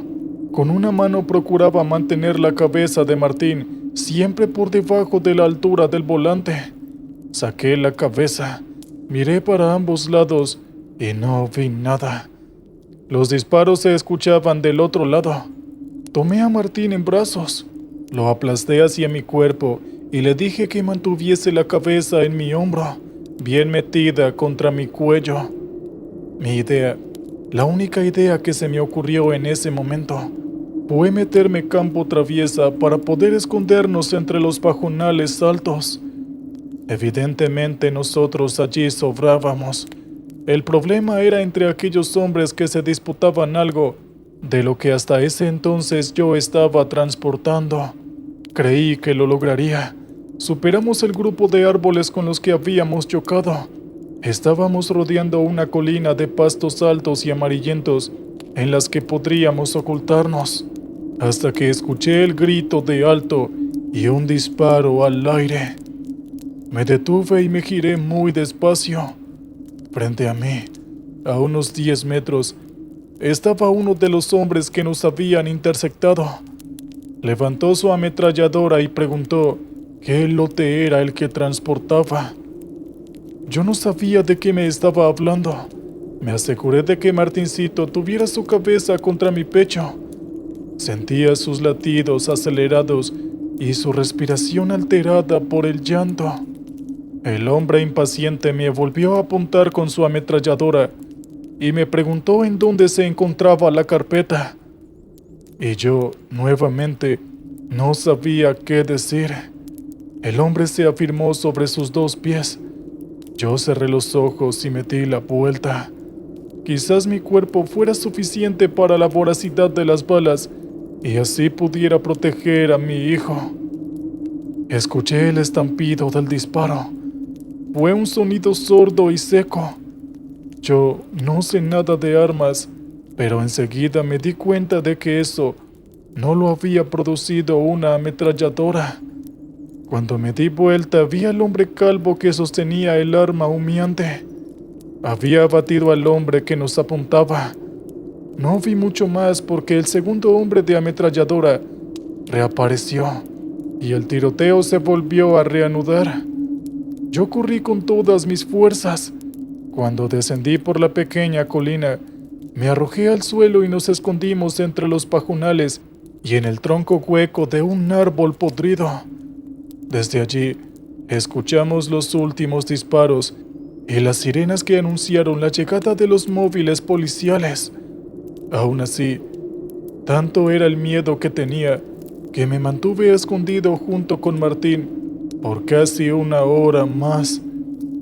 Con una mano procuraba mantener la cabeza de Martín siempre por debajo de la altura del volante. Saqué la cabeza, miré para ambos lados y no vi nada. Los disparos se escuchaban del otro lado. Tomé a Martín en brazos, lo aplasté hacia mi cuerpo y le dije que mantuviese la cabeza en mi hombro, bien metida contra mi cuello. Mi idea, la única idea que se me ocurrió en ese momento, fue meterme campo traviesa para poder escondernos entre los pajonales altos. Evidentemente nosotros allí sobrábamos. El problema era entre aquellos hombres que se disputaban algo de lo que hasta ese entonces yo estaba transportando. Creí que lo lograría. Superamos el grupo de árboles con los que habíamos chocado. Estábamos rodeando una colina de pastos altos y amarillentos en las que podríamos ocultarnos, hasta que escuché el grito de alto y un disparo al aire. Me detuve y me giré muy despacio. Frente a mí, a unos 10 metros, estaba uno de los hombres que nos habían interceptado. Levantó su ametralladora y preguntó qué lote era el que transportaba. Yo no sabía de qué me estaba hablando. Me aseguré de que Martincito tuviera su cabeza contra mi pecho. Sentía sus latidos acelerados y su respiración alterada por el llanto. El hombre impaciente me volvió a apuntar con su ametralladora y me preguntó en dónde se encontraba la carpeta. Y yo, nuevamente, no sabía qué decir. El hombre se afirmó sobre sus 2 pies. Yo cerré los ojos y me di la vuelta. Quizás mi cuerpo fuera suficiente para la voracidad de las balas y así pudiera proteger a mi hijo. Escuché el estampido del disparo. Fue un sonido sordo y seco. Yo no sé nada de armas, pero enseguida me di cuenta de que eso no lo había producido una ametralladora. Cuando me di vuelta vi al hombre calvo que sostenía el arma humeante. Había abatido al hombre que nos apuntaba. No vi mucho más porque el segundo hombre de ametralladora reapareció y el tiroteo se volvió a reanudar. Yo corrí con todas mis fuerzas. Cuando descendí por la pequeña colina, me arrojé al suelo y nos escondimos entre los pajonales y en el tronco hueco de un árbol podrido. Desde allí, escuchamos los últimos disparos y las sirenas que anunciaron la llegada de los móviles policiales. Aún así, tanto era el miedo que tenía que me mantuve escondido junto con Martín por casi una hora más.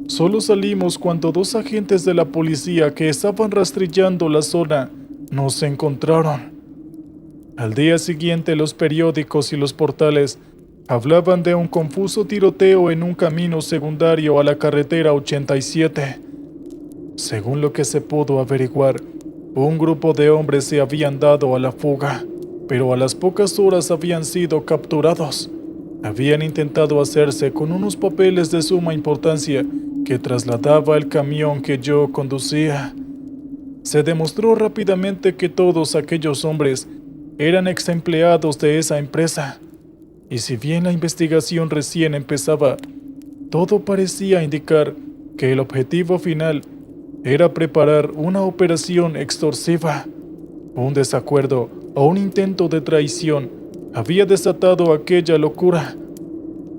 Solo salimos cuando dos agentes de la policía que estaban rastrillando la zona nos encontraron. Al día siguiente los periódicos y los portales hablaban de un confuso tiroteo en un camino secundario a la carretera 87. Según lo que se pudo averiguar, un grupo de hombres se habían dado a la fuga, pero a las pocas horas habían sido capturados. Habían intentado hacerse con unos papeles de suma importancia que trasladaba el camión que yo conducía. Se demostró rápidamente que todos aquellos hombres eran ex empleados de esa empresa. Y si bien la investigación recién empezaba, todo parecía indicar que el objetivo final era preparar una operación extorsiva. Un desacuerdo o un intento de traición había desatado aquella locura.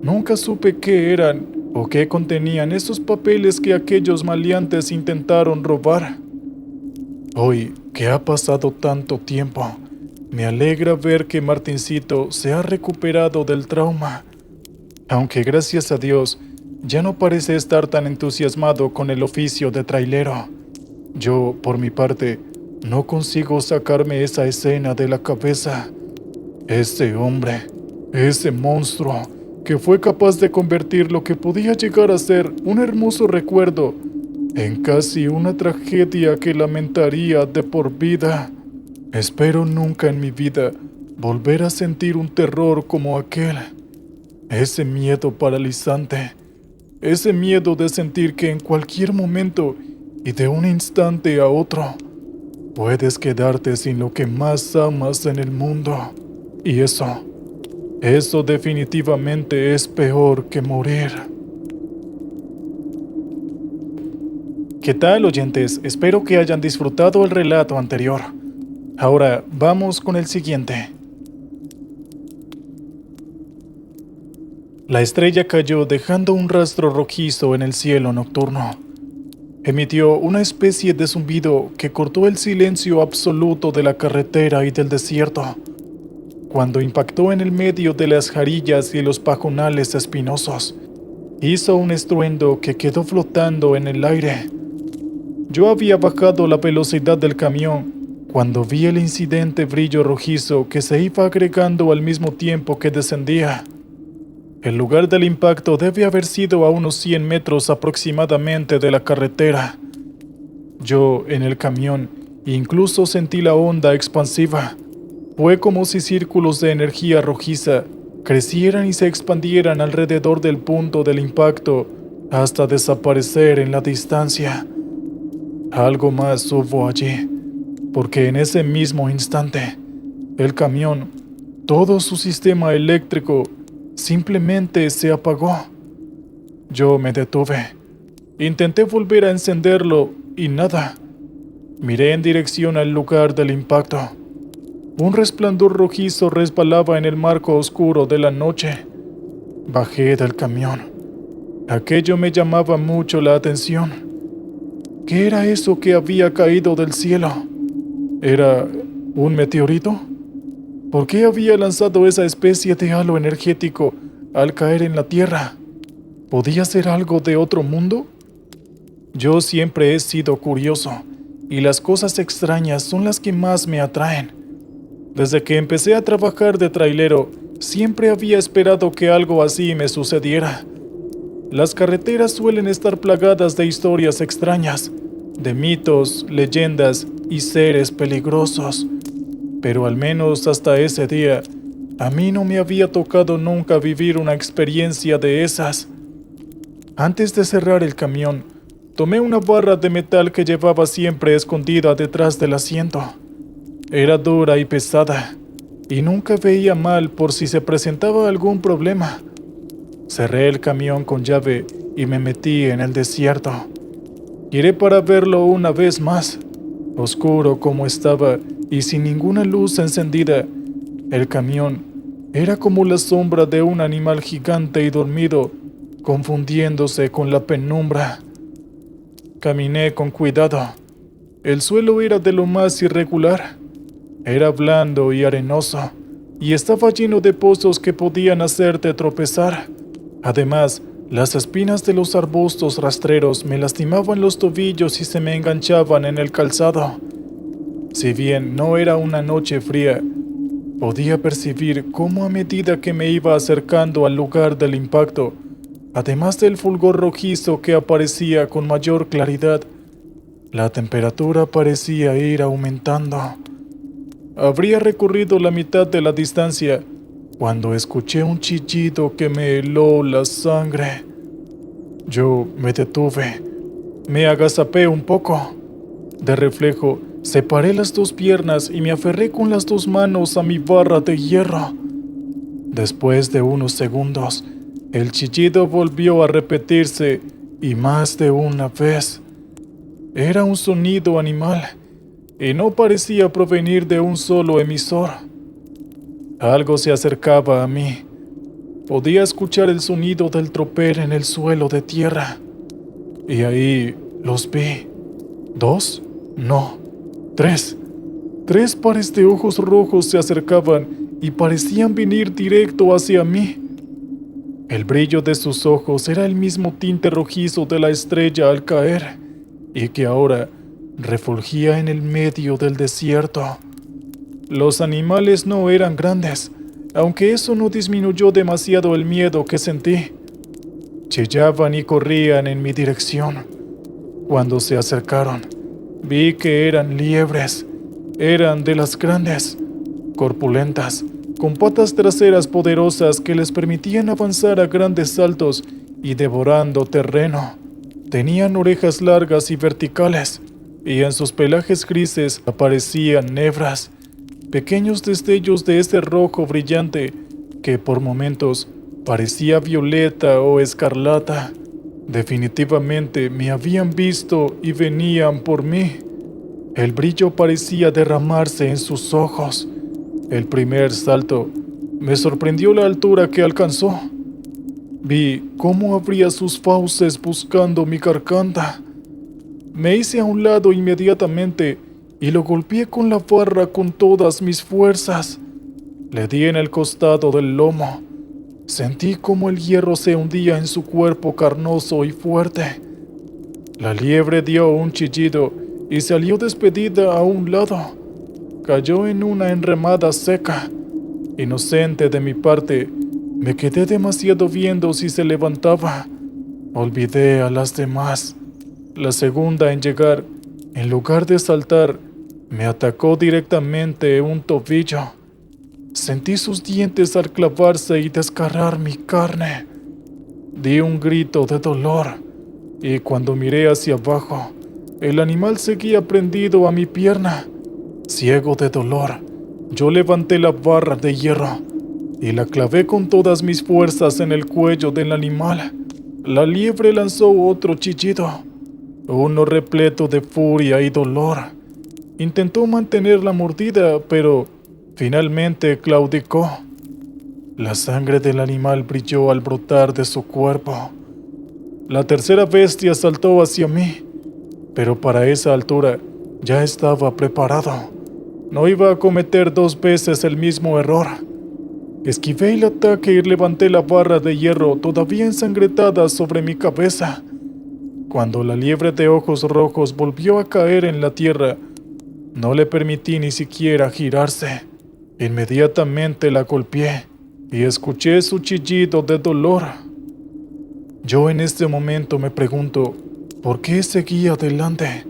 Nunca supe qué eran o qué contenían esos papeles que aquellos maleantes intentaron robar. Hoy, que ha pasado tanto tiempo, me alegra ver que Martincito se ha recuperado del trauma, aunque gracias a Dios ya no parece estar tan entusiasmado con el oficio de trailero. Yo, por mi parte, no consigo sacarme esa escena de la cabeza. Ese hombre, ese monstruo, que fue capaz de convertir lo que podía llegar a ser un hermoso recuerdo en casi una tragedia que lamentaría de por vida. Espero nunca en mi vida volver a sentir un terror como aquel. Ese miedo paralizante. Ese miedo de sentir que en cualquier momento y de un instante a otro puedes quedarte sin lo que más amas en el mundo. Y eso definitivamente es peor que morir. ¿Qué tal, oyentes? Espero que hayan disfrutado el relato anterior. Ahora vamos con el siguiente. La estrella cayó dejando un rastro rojizo en el cielo nocturno. Emitió una especie de zumbido que cortó el silencio absoluto de la carretera y del desierto. Cuando impactó en el medio de las jarillas y los pajonales espinosos, hizo un estruendo que quedó flotando en el aire. Yo había bajado la velocidad del camión cuando vi el incidente brillo rojizo que se iba agregando al mismo tiempo que descendía. El lugar del impacto debe haber sido a unos 100 metros aproximadamente de la carretera. Yo, en el camión, incluso sentí la onda expansiva. Fue como si círculos de energía rojiza crecieran y se expandieran alrededor del punto del impacto hasta desaparecer en la distancia. Algo más hubo allí, porque en ese mismo instante, el camión, todo su sistema eléctrico, simplemente se apagó. Yo me detuve. Intenté volver a encenderlo y nada. Miré en dirección al lugar del impacto. Un resplandor rojizo resbalaba en el marco oscuro de la noche. Bajé del camión. Aquello me llamaba mucho la atención. ¿Qué era eso que había caído del cielo? ¿Era un meteorito? ¿Por qué había lanzado esa especie de halo energético al caer en la Tierra? ¿Podía ser algo de otro mundo? Yo siempre he sido curioso, y las cosas extrañas son las que más me atraen. Desde que empecé a trabajar de trailero, siempre había esperado que algo así me sucediera. Las carreteras suelen estar plagadas de historias extrañas, de mitos, leyendas y seres peligrosos. pero al menos hasta ese día, a mí no me había tocado nunca vivir una experiencia de esas. Antes de cerrar el camión, tomé una barra de metal que llevaba siempre escondida detrás del asiento. Era dura y pesada, y nunca veía mal por si se presentaba algún problema. Cerré el camión con llave y me metí en el desierto. Iré para verlo una vez más. Oscuro como estaba y sin ninguna luz encendida, el camión era como la sombra de un animal gigante y dormido, confundiéndose con la penumbra. Caminé con cuidado. El suelo era de lo más irregular. Era blando y arenoso, y estaba lleno de pozos que podían hacerte tropezar. Además, las espinas de los arbustos rastreros me lastimaban los tobillos y se me enganchaban en el calzado. Si bien no era una noche fría, podía percibir cómo a medida que me iba acercando al lugar del impacto, además del fulgor rojizo que aparecía con mayor claridad, la temperatura parecía ir aumentando. Habría recorrido la mitad de la distancia cuando escuché un chillido que me heló la sangre. Yo me detuve, me agazapé un poco. De reflejo, separé las dos piernas y me aferré con las dos manos a mi barra de hierro. Después de unos segundos, el chillido volvió a repetirse y más de una vez. Era un sonido animal y no parecía provenir de un solo emisor. Algo se acercaba a mí. Podía escuchar el sonido del tropel en el suelo de tierra. Y ahí los vi. 2, no, 3. 3 pares de ojos rojos se acercaban y parecían venir directo hacia mí. El brillo de sus ojos era el mismo tinte rojizo de la estrella al caer, y que ahora refulgía en el medio del desierto. Los animales no eran grandes, aunque eso no disminuyó demasiado el miedo que sentí. Chillaban y corrían en mi dirección. Cuando se acercaron, vi que eran liebres. Eran de las grandes, corpulentas, con patas traseras poderosas que les permitían avanzar a grandes saltos y devorando terreno. Tenían orejas largas y verticales, y en sus pelajes grises aparecían hebras, pequeños destellos de ese rojo brillante que por momentos parecía violeta o escarlata. Definitivamente me habían visto y venían por mí. El brillo parecía derramarse en sus ojos. El primer salto me sorprendió la altura que alcanzó. Vi cómo abría sus fauces buscando mi garganta. Me hice a un lado inmediatamente y lo golpeé con la barra con todas mis fuerzas. Le di en el costado del lomo. Sentí como el hierro se hundía en su cuerpo carnoso y fuerte. La liebre dio un chillido y salió despedida a un lado. Cayó en una enramada seca. Inocente de mi parte, me quedé demasiado viendo si se levantaba. Olvidé a las demás. La segunda en llegar, en lugar de saltar, me atacó directamente un tobillo. Sentí sus dientes al clavarse y desgarrar mi carne. Di un grito de dolor, y cuando miré hacia abajo, el animal seguía prendido a mi pierna. Ciego de dolor, yo levanté la barra de hierro y la clavé con todas mis fuerzas en el cuello del animal. La liebre lanzó otro chillido, uno repleto de furia y dolor. Intentó mantener la mordida, pero finalmente claudicó. La sangre del animal brilló al brotar de su cuerpo. La tercera bestia saltó hacia mí, pero para esa altura ya estaba preparado. No iba a cometer 2 veces el mismo error. Esquivé el ataque y levanté la barra de hierro todavía ensangrentada sobre mi cabeza. Cuando la liebre de ojos rojos volvió a caer en la tierra, no le permití ni siquiera girarse. Inmediatamente la golpeé y escuché su chillido de dolor. Yo en este momento me pregunto, ¿por qué seguí adelante?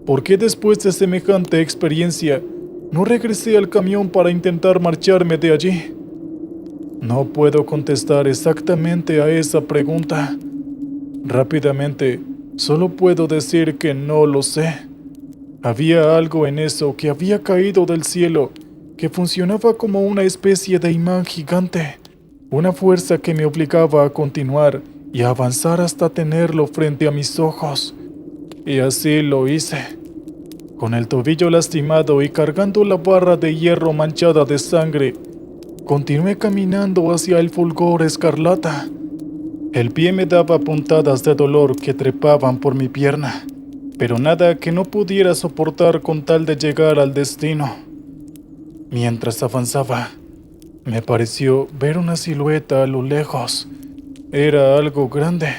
¿Por qué después de semejante experiencia no regresé al camión para intentar marcharme de allí? No puedo contestar exactamente a esa pregunta. Rápidamente, solo puedo decir que no lo sé. Había algo en eso que había caído del cielo, que funcionaba como una especie de imán gigante, una fuerza que me obligaba a continuar y a avanzar hasta tenerlo frente a mis ojos. Y así lo hice. Con el tobillo lastimado y cargando la barra de hierro manchada de sangre, continué caminando hacia el fulgor escarlata. El pie me daba puntadas de dolor que trepaban por mi pierna, pero nada que no pudiera soportar con tal de llegar al destino. Mientras avanzaba, me pareció ver una silueta a lo lejos. Era algo grande.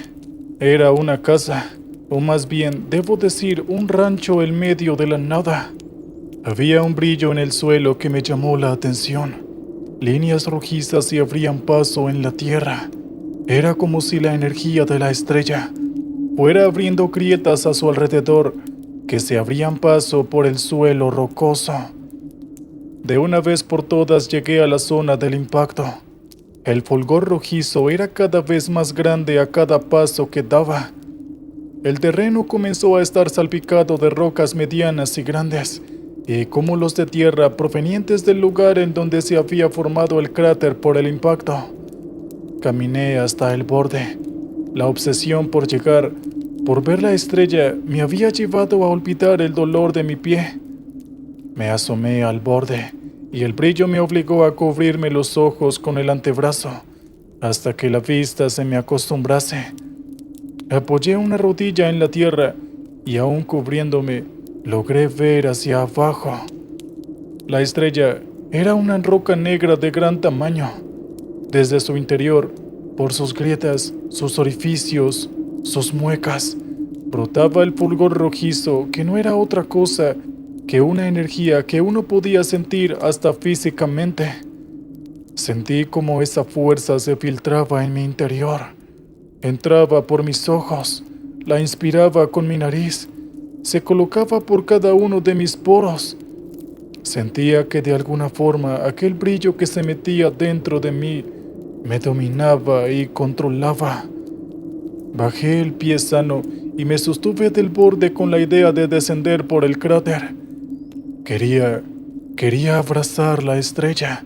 Era una casa, o más bien, debo decir, un rancho en medio de la nada. Había un brillo en el suelo que me llamó la atención. Líneas rojizas se abrían paso en la tierra. Era como si la energía de la estrella fuera abriendo grietas a su alrededor que se abrían paso por el suelo rocoso. De una vez por todas llegué a la zona del impacto. El fulgor rojizo era cada vez más grande a cada paso que daba. El terreno comenzó a estar salpicado de rocas medianas y grandes, y cúmulos de tierra provenientes del lugar en donde se había formado el cráter por el impacto. Caminé hasta el borde. La obsesión por llegar, por ver la estrella, me había llevado a olvidar el dolor de mi pie. Me asomé al borde, y el brillo me obligó a cubrirme los ojos con el antebrazo, hasta que la vista se me acostumbrase. Apoyé una rodilla en la tierra, y aún cubriéndome, logré ver hacia abajo. La estrella era una roca negra de gran tamaño. Desde su interior, por sus grietas, sus orificios, sus muecas, brotaba el fulgor rojizo que no era otra cosa que una energía que uno podía sentir hasta físicamente. Sentí como esa fuerza se filtraba en mi interior. Entraba por mis ojos, la inspiraba con mi nariz, se colocaba por cada uno de mis poros. Sentía que de alguna forma aquel brillo que se metía dentro de mí me dominaba y controlaba. Bajé el pie sano y me sostuve del borde con la idea de descender por el cráter. Quería abrazar la estrella.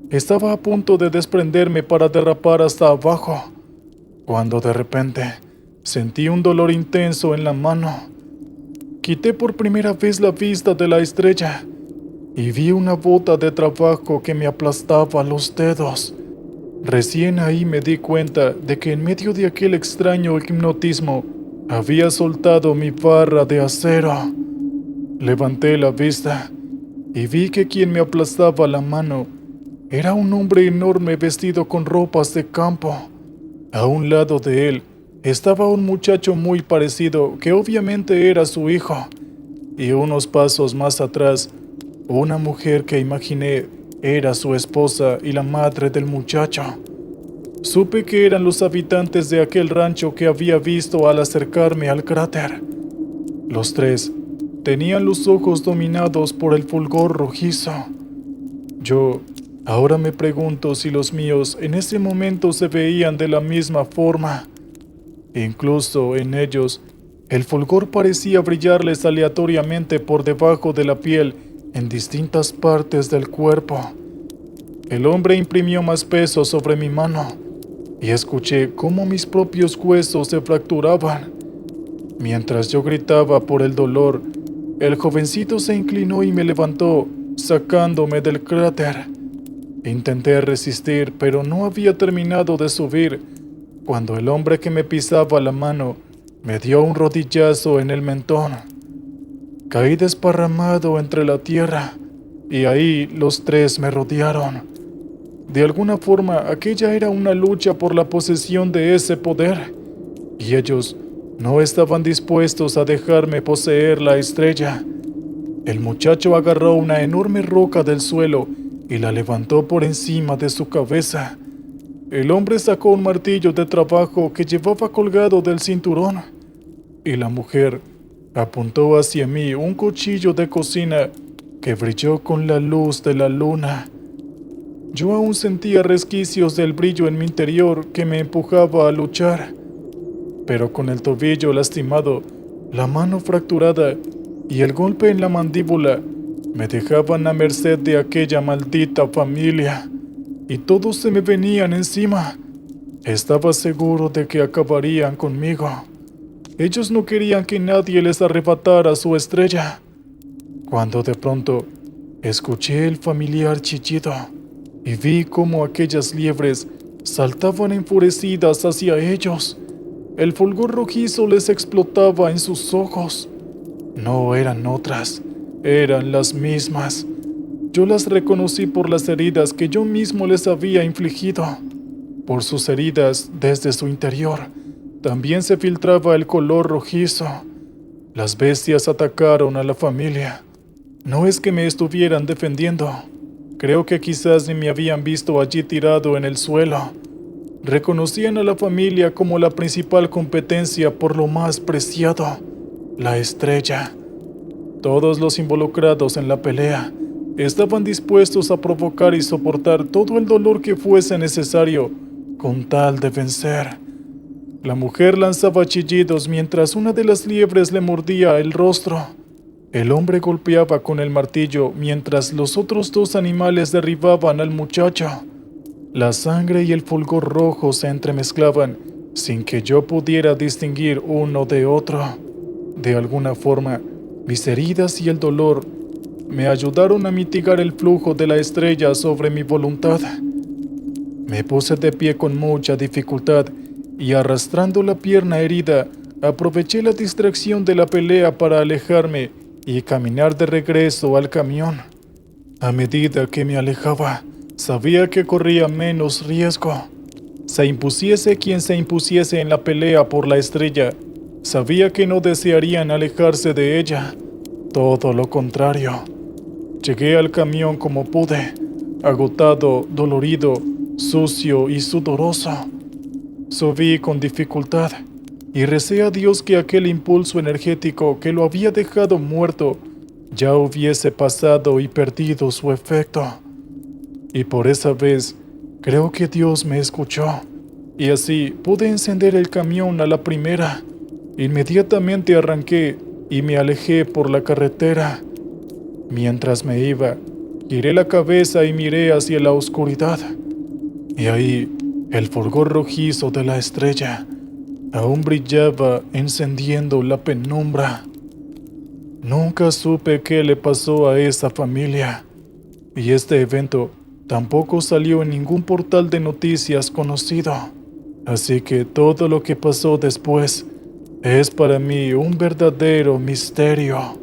Estaba a punto de desprenderme para derrapar hasta abajo, cuando de repente sentí un dolor intenso en la mano. Quité por primera vez la vista de la estrella y vi una bota de trabajo que me aplastaba los dedos. Recién ahí me di cuenta de que en medio de aquel extraño hipnotismo había soltado mi barra de acero. Levanté la vista y vi que quien me aplastaba la mano era un hombre enorme vestido con ropas de campo. A un lado de él estaba un muchacho muy parecido, que obviamente era su hijo, y unos pasos más atrás, una mujer que imaginé era su esposa y la madre del muchacho. Supe que eran los habitantes de aquel rancho que había visto al acercarme al cráter. Los tres tenían los ojos dominados por el fulgor rojizo. Yo ahora me pregunto si los míos en ese momento se veían de la misma forma. Incluso en ellos, el fulgor parecía brillarles aleatoriamente por debajo de la piel en distintas partes del cuerpo. El hombre imprimió más peso sobre mi mano y escuché cómo mis propios huesos se fracturaban. Mientras yo gritaba por el dolor, el jovencito se inclinó y me levantó, sacándome del cráter. Intenté resistir, pero no había terminado de subir cuando el hombre que me pisaba la mano me dio un rodillazo en el mentón. Caí desparramado entre la tierra y ahí los tres me rodearon. De alguna forma, aquella era una lucha por la posesión de ese poder, y ellos no estaban dispuestos a dejarme poseer la estrella. El muchacho agarró una enorme roca del suelo y la levantó por encima de su cabeza. El hombre sacó un martillo de trabajo que llevaba colgado del cinturón, y la mujer apuntó hacia mí un cuchillo de cocina que brilló con la luz de la luna. Yo aún sentía resquicios del brillo en mi interior que me empujaba a luchar, pero con el tobillo lastimado, la mano fracturada y el golpe en la mandíbula me dejaban a merced de aquella maldita familia, y todos se me venían encima. Estaba seguro de que acabarían conmigo. Ellos no querían que nadie les arrebatara su estrella. Cuando de pronto escuché el familiar chillido y vi cómo aquellas liebres saltaban enfurecidas hacia ellos. El fulgor rojizo les explotaba en sus ojos. No eran otras, eran las mismas. Yo las reconocí por las heridas que yo mismo les había infligido. Por sus heridas desde su interior también se filtraba el color rojizo. Las bestias atacaron a la familia. No es que me estuvieran defendiendo. Creo que quizás ni me habían visto allí tirado en el suelo. Reconocían a la familia como la principal competencia por lo más preciado, la estrella. Todos los involucrados en la pelea estaban dispuestos a provocar y soportar todo el dolor que fuese necesario con tal de vencer. La mujer lanzaba chillidos mientras una de las liebres le mordía el rostro. El hombre golpeaba con el martillo mientras los otros dos animales derribaban al muchacho. La sangre y el fulgor rojo se entremezclaban sin que yo pudiera distinguir uno de otro. De alguna forma, mis heridas y el dolor me ayudaron a mitigar el flujo de la estrella sobre mi voluntad. Me puse de pie con mucha dificultad y arrastrando la pierna herida, aproveché la distracción de la pelea para alejarme y caminar de regreso al camión. A medida que me alejaba, sabía que corría menos riesgo. Se impusiese quien se impusiese en la pelea por la estrella, sabía que no desearían alejarse de ella. Todo lo contrario. Llegué al camión como pude, agotado, dolorido, sucio y sudoroso. Subí con dificultad y recé a Dios que aquel impulso energético que lo había dejado muerto ya hubiese pasado y perdido su efecto. Y por esa vez creo que Dios me escuchó, y así pude encender el camión a la primera. Inmediatamente arranqué y me alejé por la carretera. Mientras me iba, giré la cabeza y miré hacia la oscuridad. Y ahí, el fulgor rojizo de la estrella aún brillaba encendiendo la penumbra. Nunca supe qué le pasó a esa familia, y este evento tampoco salió en ningún portal de noticias conocido. Así que todo lo que pasó después es para mí un verdadero misterio.